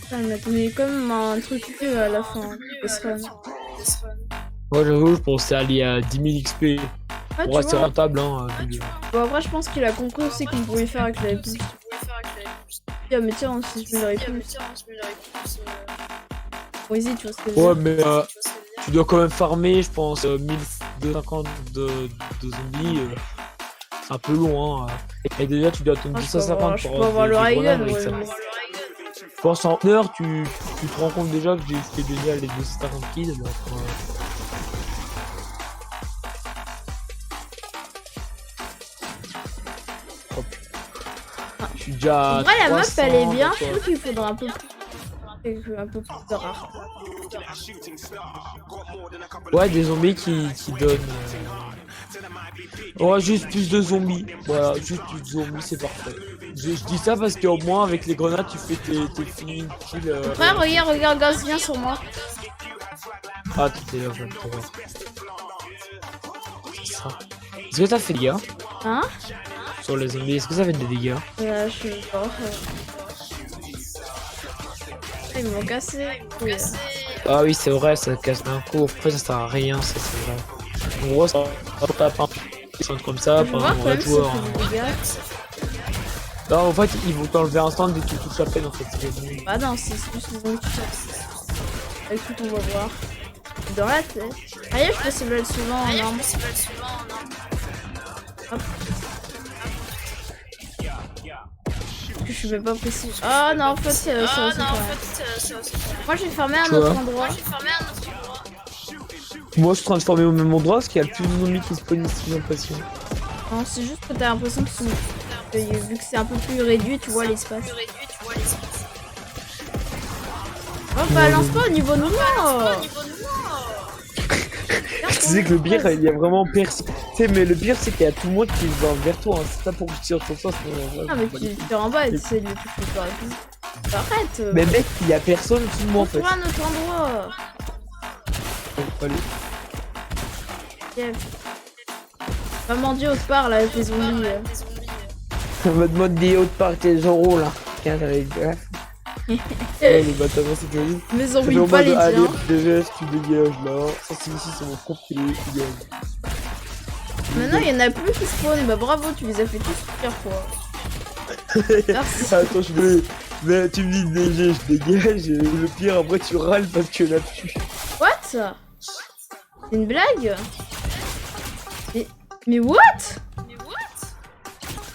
Putain, il m'a donné comme un truc à la fin. Moi, j'avoue, je pensais aller à 10 000 XP. Ah, Ouais, tu c'est vois. rentable, hein. Bon, après, je pense qu'il a compris aussi qu'on pouvait faire avec la boost. Ah, mais tiens, si je mets le réponse. Bon, easy, tu vois ce que je veux Ouais, dire. mais tu dois quand même farmer, je pense, 1250 de zombies. C'est un peu long, hein. Et déjà, tu dois attendre Ah, 250 je pour peux avoir le des Raigan, grenades avec ouais. ça. Je pense en heure, tu te rends compte déjà que j'ai fait déjà les 250 kills. Donc, hop. Je suis déjà. En vrai, la meuf, elle est 300, bien. d'accord. Je trouve qu'il faudra un peu plus de rare. Ouais, des zombies qui donnent. Ouais, juste plus de zombies. Voilà, juste plus de zombies, c'est parfait. Je dis ça parce qu'au moins, avec les grenades, tu fais tes kills. Frère, regarde, Gaz, viens sur moi. Ah, tout est là, je viens de te voir. C'est ça. Est-ce que t'as fait des dégâts Hein? sur les zombies? Est-ce que ça fait des dégâts? Je sais pas. Ils m'ont cassé. Oui. Ah oui, c'est vrai, ça casse d'un coup. Après, ça sert à rien, ça c'est vrai. En gros, ça tape un peu comme ça, Je vais voir pendant quand même un si joueur. ça fait des dégâts. Non, en fait, ils vont t'enlever instant dès que tu touches la peine en fait. Bah non, c'est juste les zombies qui sortent. Écoute, on va voir. Dans la tête. Aïe, je peux se lever souvent en arme. Hop. Je suis même pas précis. Ah non, en fait, ça va pas. Moi, j'ai fermé un Tu autre vois. endroit. Moi, je suis transformé au même endroit parce qu'il y a plus de zombies qui spawnent ici, j'ai l'impression. Non, c'est juste que t'as l'impression que vu que c'est un peu plus réduit, tu vois l'espace. Oh, balance pas au niveau de moi. Tu sais que le pire, il y a vraiment personne. Tu sais, mais le pire, c'est qu'il y a tout le monde qui va vers toi. Hein. C'est pas pour que tu tires sur toi, sinon. Non, mais tu tires en bas et tu essaies de le toucher par exemple. Arrête. Mais mec, il y a personne sous moi en fait. Trouve un autre endroit. Allez. Jeff. Va mendier autre part là avec les zombies. On me demande des hautes par tes euros là. Tiens, t'as les gars. Ouais, le bâtard, c'est terrible. Mes C'est zombies en pas mode, les allez, tiens. déjà, tu dégages là. Ça, c'est ici, c'est mon compte qui gagne. Maintenant il y en a plus qui spawnent. Bah bravo, tu les as fait tous faire quoi. Merci. Attends, je vais. Mais tu me dis de dégager, je dégage. Et le pire, après, tu râles parce que là dessus. What? C'est une blague? Mais what?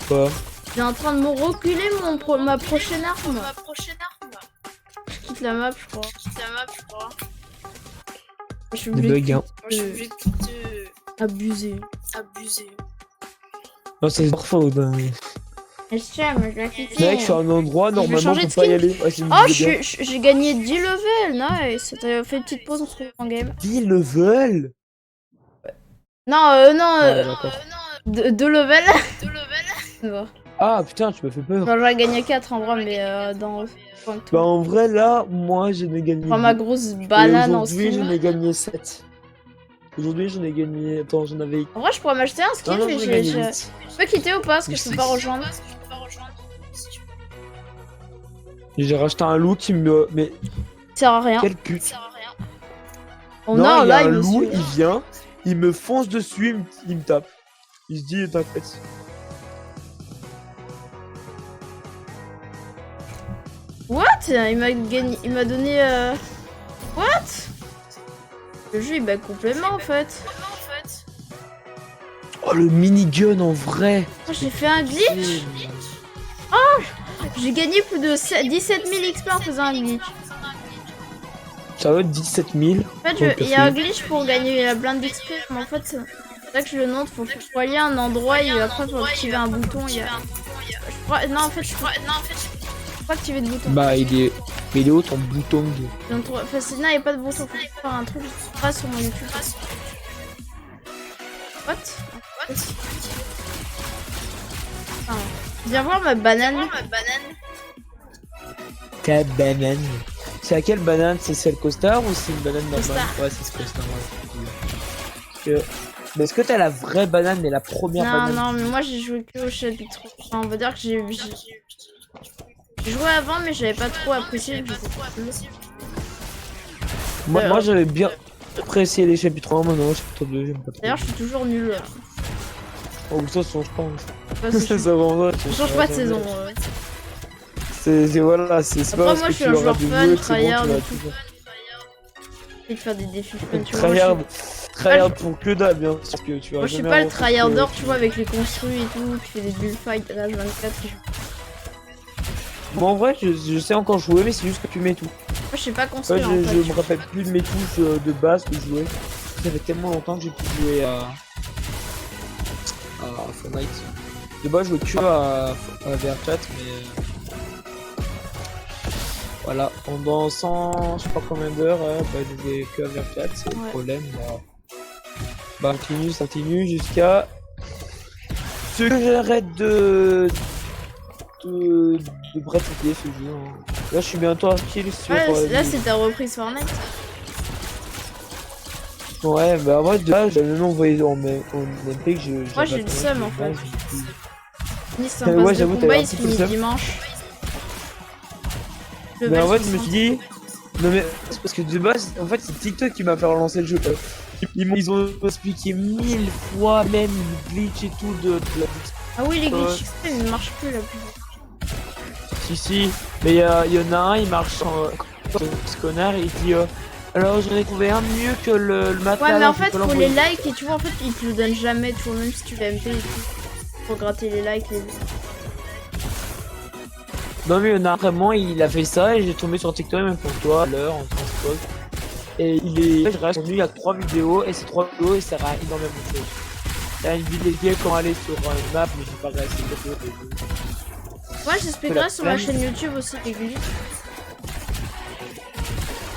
Quoi? J'ai en train de me reculer ma prochaine arme. Je quitte la map, je crois. Je suis Des obligée bugs, hein. de abuser. Non, c'est leur faute. Hein. Je sais, mais je vais quitter. Mec, je suis à un endroit, normalement, changer on de peut pas y skin. aller. Ouais, c'est une Oh, idée bien. j'ai gagné 10 levels, nice. T'as fait une petite pause entre en game. 10 level. Non, Ouais, d'accord. 2 levels. Bon. Ah putain, tu m'as fait peur. Enfin, j'aurais gagné 4 en vrai, mais dans. Bah en vrai là, moi j'en ai gagné. Prends ma deux. grosse Et banane en aujourd'hui skin. j'en ai gagné 7. Aujourd'hui j'en ai gagné. Attends, j'en avais. En vrai, je pourrais m'acheter un skin, Non, non, mais j'en ai gagné je 8. peux quitter ou pas parce que je peux pas Six. rejoindre. J'ai racheté un loup qui me. Mais Ça sert à rien. quelle pute. Oh non, non, il y a là, un il me loup, suit. il vient, il me fonce dessus, il me tape. Il se dit t'inquiète. What? Il m'a donné. What? Le jeu il bug complètement en fait. Oh le minigun en vrai. Oh, j'ai fait un glitch. J'ai gagné plus de 17 000 XP en faisant un glitch. Ça va être 17 000. En fait, il y a un glitch pour gagner la blinde d'XP, mais en fait, c'est là que je le note. Faut aller à un endroit et après, faut activer un bouton. Je crois... Non, en fait, je crois pas activer de bouton. Bah il est où ton bouton? Donc, enfin, il n'y a pas de bouton. Faut faire un truc pas sur mon YouTube. What? Ah. Viens voir ma banane. Quelle banane? C'est à quelle banane? C'est celle costard ou c'est une banane normale? Costard. Ouais, c'est ce costard. Ouais. Mais est-ce que t'as la vraie banane et la première Non, banane? non, mais moi j'ai joué que au chapitre. Enfin, on va dire que j'ai joué avant, mais j'avais pas trop apprécié. Moi j'avais bien apprécié les chapitres 1, maintenant chapitre 2, j'aime pas trop. D'ailleurs, je suis toujours nul. Oh, ça change pas. Ça Ça va, ouais, change pas de saison. C'est voilà, c'est pas Après, parce moi, que je suis tu un auras joueur du fun, mieux que c'est tryhard bon, tu et vas tout. tout faire. Et de faire des défis fun, tu vois. Moi, Tryhard pour que dalle, bien sûr que tu vas. moi, je suis jamais pas le avoir tryharder, que- tu vois, avec les construits et tout, qui fait des bullfights à l'âge 24. Bon, en vrai, je sais encore jouer, mais c'est juste que tu mets tout. Moi, je sais pas Ouais, construire en fait. je me rappelle plus de mes touches de base que je jouais. Ça fait tellement longtemps que j'ai pu jouer à Fortnite. De base, je jouais que à VR4, mais voilà, pendant 100, je sais pas combien d'heures, bah, je jouais que à VR4, c'est le Ouais. problème. Bah, ça continue jusqu'à ce que j'arrête de pratiquer ce jeu. Hein. Là, je suis bientôt kill sur. Ouais, là, c'est ta reprise Fortnite. Ouais, bah moi de là, j'avais même envoyé en MP que je. Moi, j'ai le seum en fait. Nice, Ouais, un pass de j'avoue, t'as combat, un il se petit peu finit le seum. dimanche. Mais en fait, je me suis dit. Non, mais c'est parce que de base, en fait, c'est TikTok qui m'a fait relancer le jeu. Ils ont expliqué 1000 fois, même le glitch et tout de la. Ah oui, les glitch XP, ils ne marchent plus la plupart. Si, mais il y en a un, il marche en. Ce connard, il dit. Alors j'en ai trouvé un mieux que le matin. Ouais, mais en fait, faut les likes et tu vois, en fait, ils te le donnent jamais, tu vois, même si tu l'as MP et tout. Faut gratter les likes, les. Non, mais il y en a vraiment, il a fait ça et j'ai tombé sur TikTok, même pour toi, à l'heure, en transport. Et je reste il y a 3 vidéos et ces 3 vidéos, il sert à énormément de choses. Il y a une vidéo quand aller sur une map, mais j'ai pas réussi à le Moi, j'expliquerai sur ma chaîne YouTube aussi les glitch.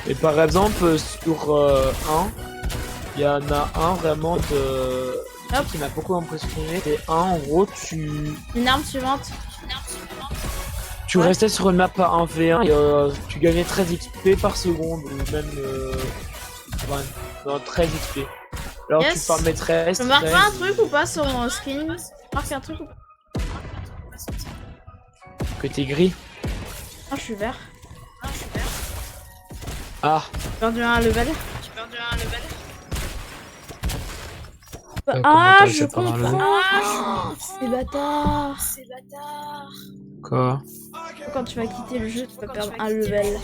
Et par exemple, sur il y en a un vraiment qui m'a beaucoup impressionné. C'est en gros, Une arme suivante. tu restais sur une map à 1v1 et tu gagnais 13 XP par seconde, ou même 13 XP. Alors Yes. tu farmais 13. Je marque 13, pas un truc ou pas sur mon skin? Je marque un truc ou pas? que t'es gris. Non, je suis vert. Ah, J'ai perdu un level. Ah, t'as je fait pas mal, comprends. C'est bâtard. Quoi? Quand tu vas quitter le jeu, tu vas perdre un level.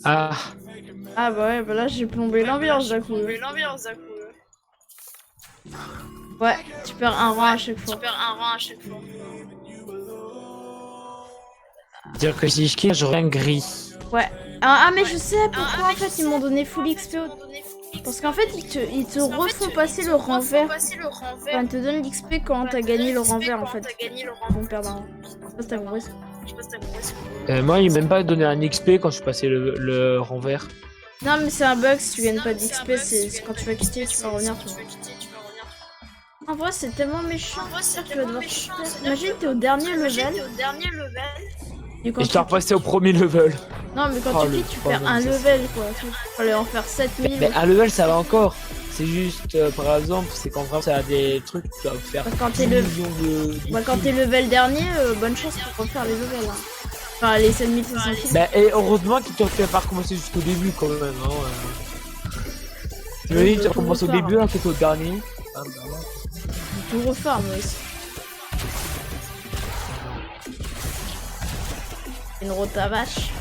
Ah, Ah bah ouais, bah là j'ai plombé l'ambiance d'un coup. Ouais, tu perds un rang à chaque fois. dire que si je kill, j'aurai un gris. Ouais. Ah mais je sais pourquoi en fait ils m'ont donné full XP. Parce qu'en fait ils te refont passer le rang vert. Enfin, ils te donnent l'XP quand t'as gagné le rang vert en fait. Ils vont perdre un rang. Je sais pas si t'as compris ça. Moi, il m'a même pas donné un XP quand je suis passé le renvers. Non mais c'est un bug, si tu gagnes pas d'XP, c'est quand tu vas quitter, tu vas revenir. En vrai c'est tellement méchant. Tu vas devoir quitter. Imagine t'es au dernier level. Et quand Et je t'ai repassé au premier level. Non mais quand Oh, tu le quittes, tu perds un problème, ça, level quoi. Il fallait en faire 7000. Mais un level, ça va encore. C'est juste, par exemple, c'est quand vraiment ça a des trucs qui doivent faire Bah, quand t'es 10 le- millions de... Bah quand t'es level dernier, bonne chance pour refaire les levels. Hein. Enfin les 7500 kills. Bah, et heureusement qu'ils t'ont fait pas recommencer jusqu'au début quand même. Hein, Tu me dis, tu recommences au début là, que t'es au dernier. Ah, bah, ouais. Tout refaire moi aussi. Une rota vache.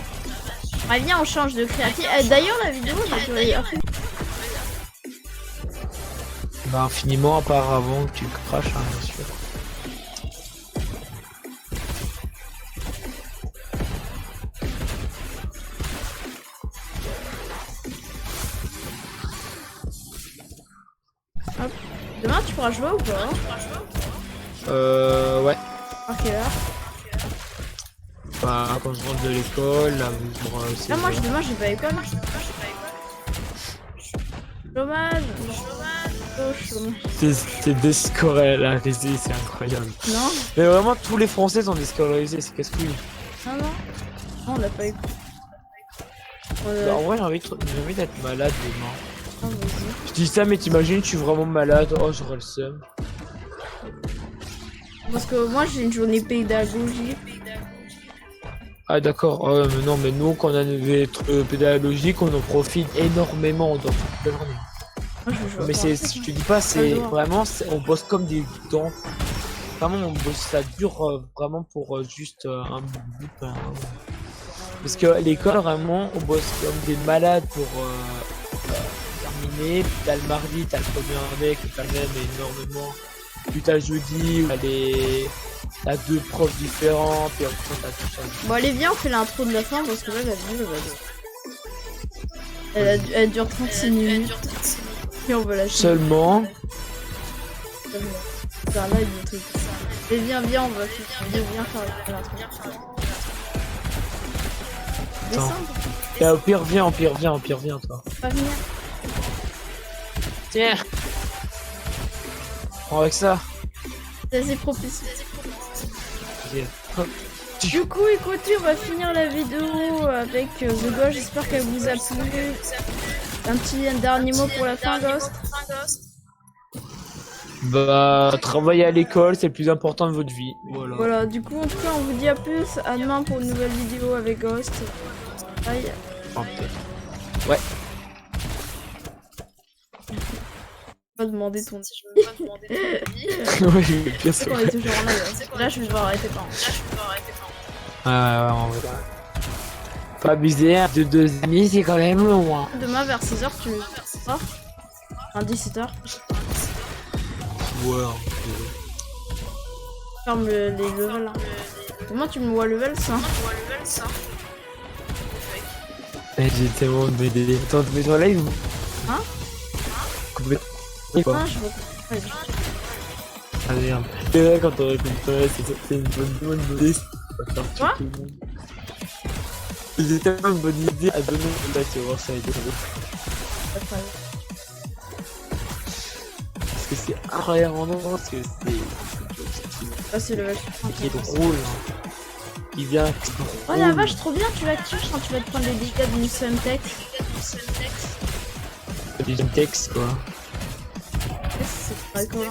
Ah viens on change de créatif. D'ailleurs la vidéo j'ai appris. Bah, infiniment, à part avant que tu craches, hein, bien sûr. Hop. Demain tu pourras jouer ou pas? Ouais. À quelle heure? Bah, quand je rentre de l'école, là, c'est... Ah moi demain j'ai pas école. Chômage. Oh chômage. C'est déscolarisé, c'est incroyable. Non? Mais vraiment, tous les Français sont déscolarisés, c'est casse-couille. Non non. Non on l'a pas école. Bah, en vrai, j'ai envie d'être malade demain. Oh, vas-y. Je dis ça, mais t'imagines, je suis vraiment malade. Oh, j'aurais le seum. Parce que moi j'ai une journée pédagogique. Ah, d'accord. Mais non, mais nous, quand on a des trucs pédagogiques, on en profite énormément dans toute la journée. Moi, je joue Mais pas. je te dis pas, c'est vraiment, on bosse comme des dents. Vraiment, on bosse, ça dure vraiment pour juste un bout de pain. Parce que à l'école, vraiment, on bosse comme des malades pour terminer. Puis t'as le mardi, t'as le premier avec, t'as le même énormément. Puis t'as le jeudi, où t'as deux profs différents, puis après t'as tout ça. Bon allez viens on fait l'intro de la fin parce que là la vidéo elle dure 36 minutes. Et on veut la chaîne. Seulement, C'est un live de truc. Et viens on va faire viens faire l'intro. Descendre. et au pire, viens, toi. Pas venir. Tiens. Prends avec ça. C'est assez propice. Ok. Du coup écoutez on va finir la vidéo avec The Ghost. J'espère qu'elle vous a plu. Un dernier mot pour la fin Ghost. Bah, travailler à l'école, c'est le plus important de votre vie. Voilà, du coup, en tout cas, on vous dit à plus. À demain pour une nouvelle vidéo avec Ghost. Bye. Ouais. Pas demander ton. Ouais, bien sûr. On est toujours en live. Là, je vais devoir arrêter quand. Ouais, on va pas abuser. De deux amis, c'est quand même loin. Demain vers 16h, tu me. Enfin, 17h. Ouais. Ferme les levels. Hein. Demain, tu me vois level 100. J'ai tellement de BD. Attends, tu mets sur live ou? Hein? Complètement. Ah, je vois. Ouais, Ah merde. C'est vrai quand on réponds pas, c'est une bonne idée. Quoi? J'ai tellement une bonne idée à donner. Là, tu vas voir ça va être drôle. Parce que c'est incroyable, parce que Ah, c'est level c'est drôle. Hein. Il vient. Oh la vache, trop bien, tu vas tuer quand tu vas te prendre les dégâts d'une Semtex. Des textes quoi. C'est très cool.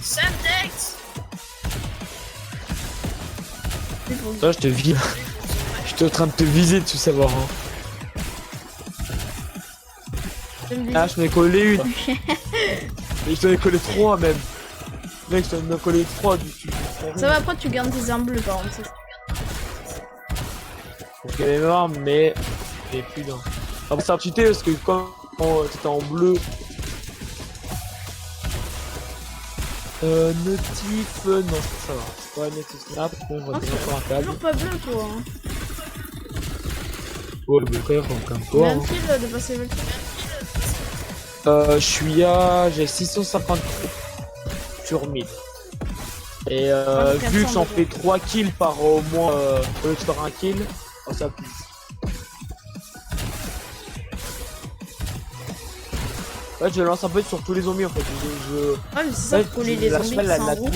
Semtex. Toi, je te vise. Je suis en train de te viser, tu savoir. Hein. Ah, je t'en ai collé une. Et je t'en ai collé 3 même. Mec, je t'en ai collé 3 dessus. Ça va, après tu gardes tes armes bleues par contre. Donc il y avait marre, mais j'ai plus d'un. Après ça a cheaté parce que quand c'était en bleu. Notif, non ça va. C'est pas notif snap, on va déjà faire un câble. Toujours pas bleu toi. Hein. Ouais, mais frère, comme toi. Combien de kills de passer level 3 je suis à. J'ai 650 sur 1000. Et vu que j'en fais 3 kills par au moins au lieu de faire un kill, oh, ça pousse. Ouais, je lance un peu sur tous les zombies en fait. Ah, mais c'est ça pour coller les zombies qui sont en groupe.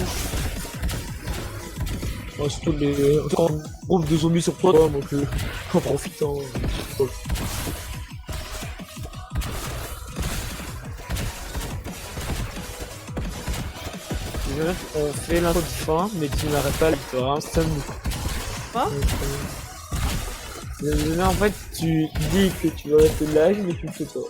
Ouais, surtout les. Quand on trouve des zombies sur toi, donc on profite. Hein. On fait l'intro de fin, mais tu n'arrêtes pas, tu auras un stun. Quoi? Là, en fait, tu dis que tu veux rester de l'âge, mais tu le fais pas.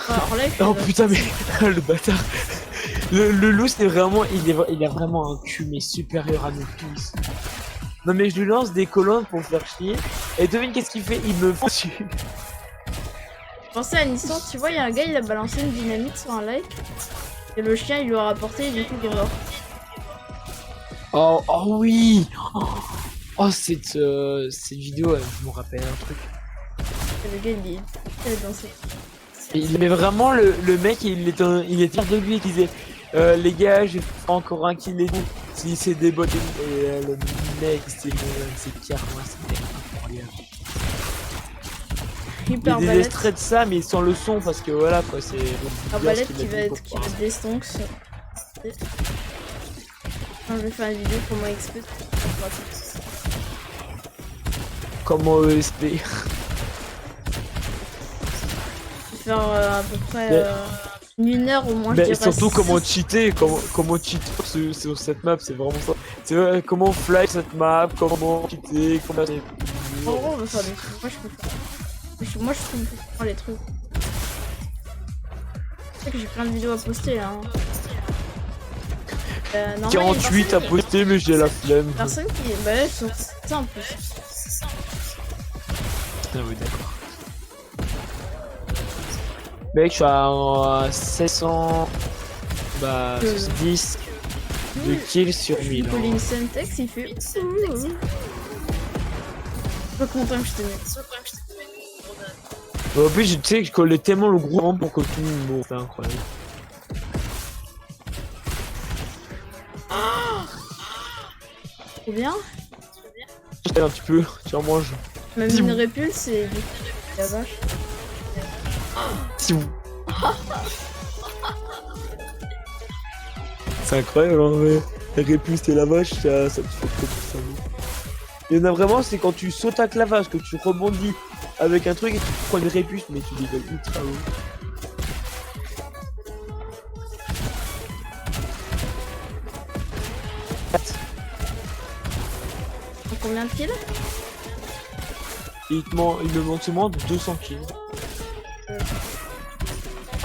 Alors là, oh putain, mais le bâtard. Le loup, c'est vraiment. Il a vraiment un cul, mais supérieur à nous tous. Non, mais je lui lance des colonnes pour me faire chier. Et devine qu'est-ce qu'il fait? Il me fout dessus. Je pensais à une histoire, tu vois, il y a un gars, il a balancé une dynamite sur un like. Et le chien, il lui a rapporté et du coup, il est mort. Oh oui. Oh, cette vidéo, je me rappelle un truc. Et le gars, il est dansé. Mais vraiment, le mec, il est fier de lui, il disait les gars, j'ai fait encore un kill et tout. Si c'est des bots et le mec, c'est carrément incroyable. Il y a des extraits de ça, mais sans le son parce que voilà quoi, c'est. Arbalète qui va être des stonks. Je vais faire une vidéo comment XP. Comment ESP. Faire à peu près une heure au moins. Mais surtout comment cheater, comment cheater sur cette map, c'est vraiment ça. C'est comment fly cette map, comment cheater, comment. En gros, on va faire des trucs. Moi je peux faire. Moi je trouve faire les trucs. C'est que j'ai plein de vidéos à poster là. Hein. 48 à poster, mais j'ai la flemme. Personne qui est. Bah ouais, sur ça en plus. Ah oui, d'accord. Mec, je suis à 700. Bah, 10 de kills sur 1000. Pauline Sentex, il fait. Pas content que je te mette. En plus, tu sais que je collais tellement le gros rang pour que tout le monde mourre, c'est incroyable. Trop bien. Je t'aide un petit peu, tu en manges. Même une répulse et la vache. Si vous. C'est incroyable en vrai. La répulse et la vache, ça te fait trop de ça. Il y en a vraiment, c'est quand tu sautes à clavage, que tu rebondis avec un truc et tu prends une répulse, mais tu dégueules ultra haut. Combien de kills? Il me manque seulement 200 kills.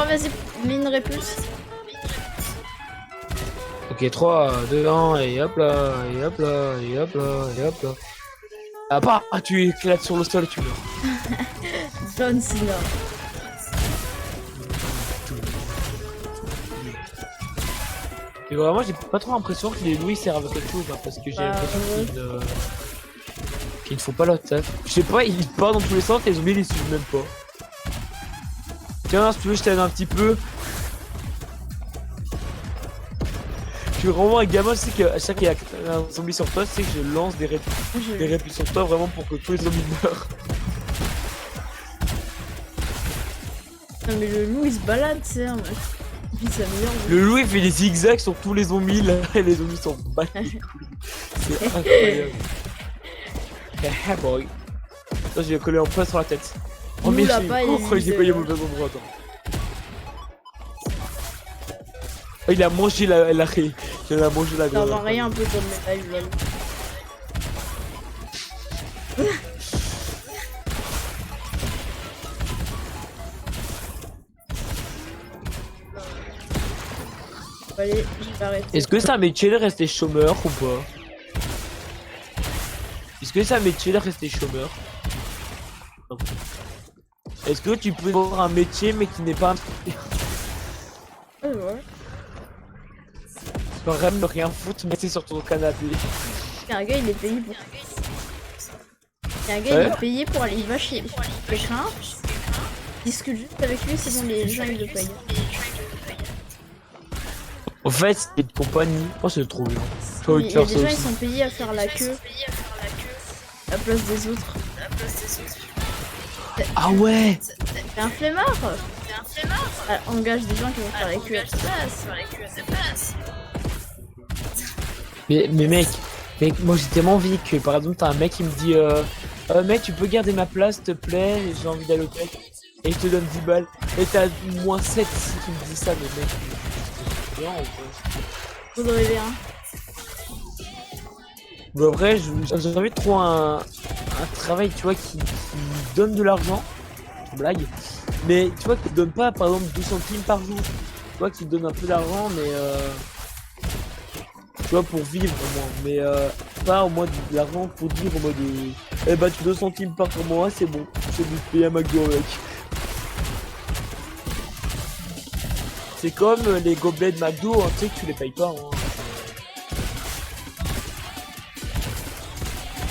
Oh vas-y, mets une répulse. Ok, 3, 2, 1, et hop là, et hop là, et hop là, et hop là. Ah bah, tu éclates sur le sol, tu meurs. John Cena. Et vraiment, j'ai pas trop l'impression que les louis servent à quelque chose, hein, parce que j'ai l'impression qu'ils ne font pas leur taf. Je sais pas, ils partent dans tous les sens et les zombies les suivent même pas. Tiens, si tu veux, je t'aide un petit peu. Je suis vraiment un gamin, je sais qu'à chaque fois qu'il y a un zombie sur toi, c'est que je lance des répulses sur toi vraiment pour que tous les zombies meurent. Non mais le loup il se balade, tu sais. Le loup il fait des zigzags sur tous les zombies là et les zombies sont battus. C'est incroyable. Eh boy. Là je vais coller en poids sur la tête. Oh mais j'ai payé au mauvais endroit, attends. Oh, il a mangé J'en ai mangé la Ça gueule. va rien un peu comme métal, lol. Allez, je vais arrêter. Est-ce que c'est un métier de rester chômeur ou pas? Est-ce que c'est un métier de rester chômeur? Non. Est-ce que tu peux avoir un métier mais qui n'est pas un métier? Ouais, ouais. Tu peux vraiment rien foutre mais c'est sur ton canapé. Il y a un gars, il est payé pour. Il y a un gars, Ouais. il est payé pour aller. Il va chez quelqu'un, il discute juste avec lui, c'est bon, les gens ils le payent. En fait, c'est une compagnie. Oh, c'est trop bien. J'ai Il envie y de a faire des ça gens, ils aussi. sont payés à faire la queue à la place des autres. Ah ouais! T'es un flemmard! Ah, engage des gens qui vont faire la queue à ta place. Mais mec, moi j'ai tellement envie que par exemple t'as un mec qui me dit mec tu peux garder ma place s'il te plaît, j'ai envie d'aller au tech et je te donne 10 balles et t'as moins 7 si tu me dis ça mais mec c'est bien en vrai. Faudrait bien. Mais en vrai j'ai envie de trouver un travail tu vois qui me donne de l'argent, blague, mais tu vois qui te donne pas par exemple 2 centimes par jour, tu vois qui te donne un peu d'argent mais tu vois pour vivre au moins, mais pas au moins de l'argent pour dire au mode eh bah tu 2 centimes par mois c'est bon, je vais te payer un McDo avec. C'est comme les gobelets de McDo, hein, tu sais que tu les payes pas. Hein.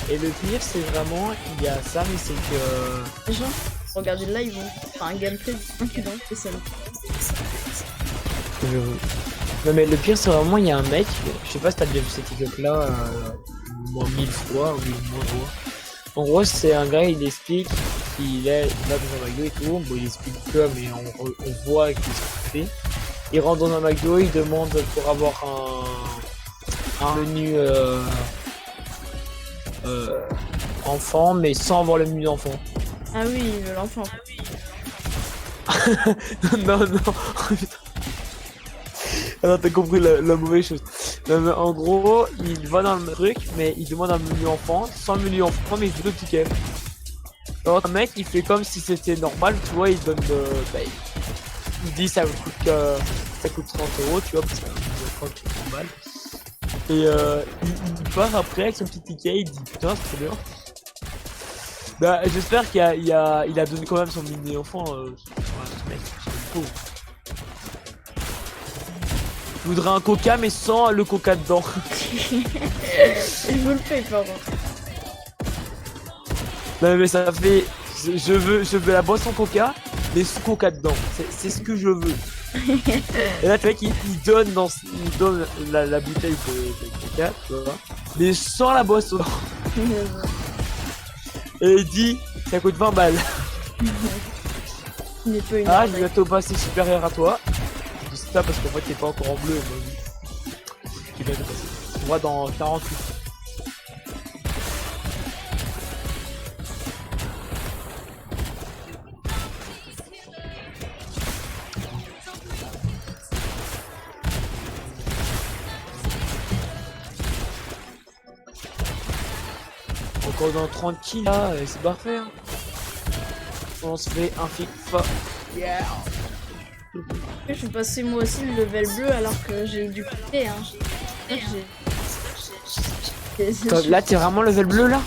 Et le pire c'est vraiment, il y a ça mais c'est que... Les gens, regardez le live, vont faire un gameplay du dans c'est ça. Non mais le pire c'est vraiment, il y a un mec, je sais pas si t'as déjà vu cette TikTok là, moins 1000 fois, ou moins fois. En gros c'est un gars, il explique qu'il est là dans un McDo et tout, bon il explique que mais on voit qu'est-ce qu'il fait. Il rentre dans un McDo, il demande pour avoir un menu enfant mais sans avoir le menu d'enfant. Ah oui, l'enfant. Non non, putain. Alors t'as compris la mauvaise chose. Non, mais en gros, il va dans le truc, mais il demande un menu enfant, sans le menu enfant, mais il veut le ticket. Alors un mec, il fait comme si c'était normal, tu vois, il donne bah, il dit ça coûte 30 euros, tu vois, parce que c'est normal. Et il part après avec son petit ticket, il dit putain c'est trop bien. Bah j'espère qu'il il a donné quand même son mini enfant, ce mec, c'est pauvre. Je voudrais un coca mais sans le coca dedans. Je vous le fais, par contre. Non mais ça fait... Je veux la boisson coca mais sans coca dedans. C'est ce que je veux. Et là tu vois qu'il donne, il donne la bouteille de coca, tu vois, mais sans la boisson. Et il dit ça coûte 20 balles. Il n'est pas une Ah, je arnaque. vais bientôt passer supérieur à toi. Je dis ça parce qu'en fait t'es pas encore en bleu. Moi, qui vient de passer. On voit dans 48. Encore dans 30 kills là, c'est parfait. Hein. On se fait un FIFA. Yeah. Je suis passé moi aussi le level bleu alors que j'ai dû quitter. Hein. Là t'es vraiment level bleu là?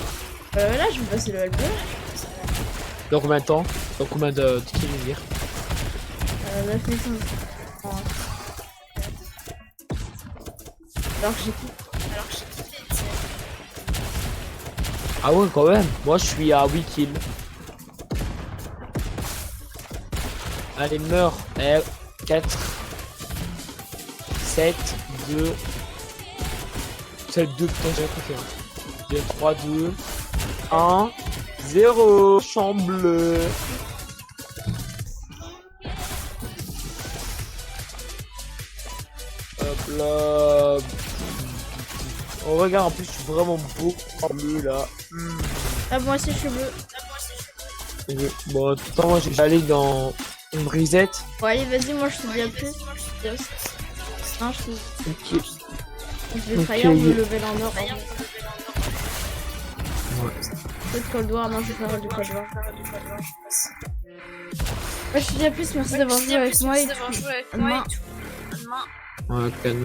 Là je vais passer le level bleu. Dans combien de temps? Dans combien de kills? 900. Alors que j'ai quitté. Ah ouais quand même. Moi je suis à 8 kills. Allez meurs. 4 7 2 7 2 putain j'ai rien fait. 2 3 2 1 0 champ bleu. Hop là. Oh regarde en plus je suis vraiment beau en bleu là. Ah moi aussi je suis bleu. Bon tout le temps moi j'allais dans une brisette. Bon allez vas-y moi je te dis à plus. Non je te... Ok. Je vais Ok, tryhard yeah. le level en or. Ouais. Peut-être Cold War, non, je vais faire du Cold War. Ouais, je te dis à plus, merci d'avoir joué avec moi et tout. Demain. Ouais, calme.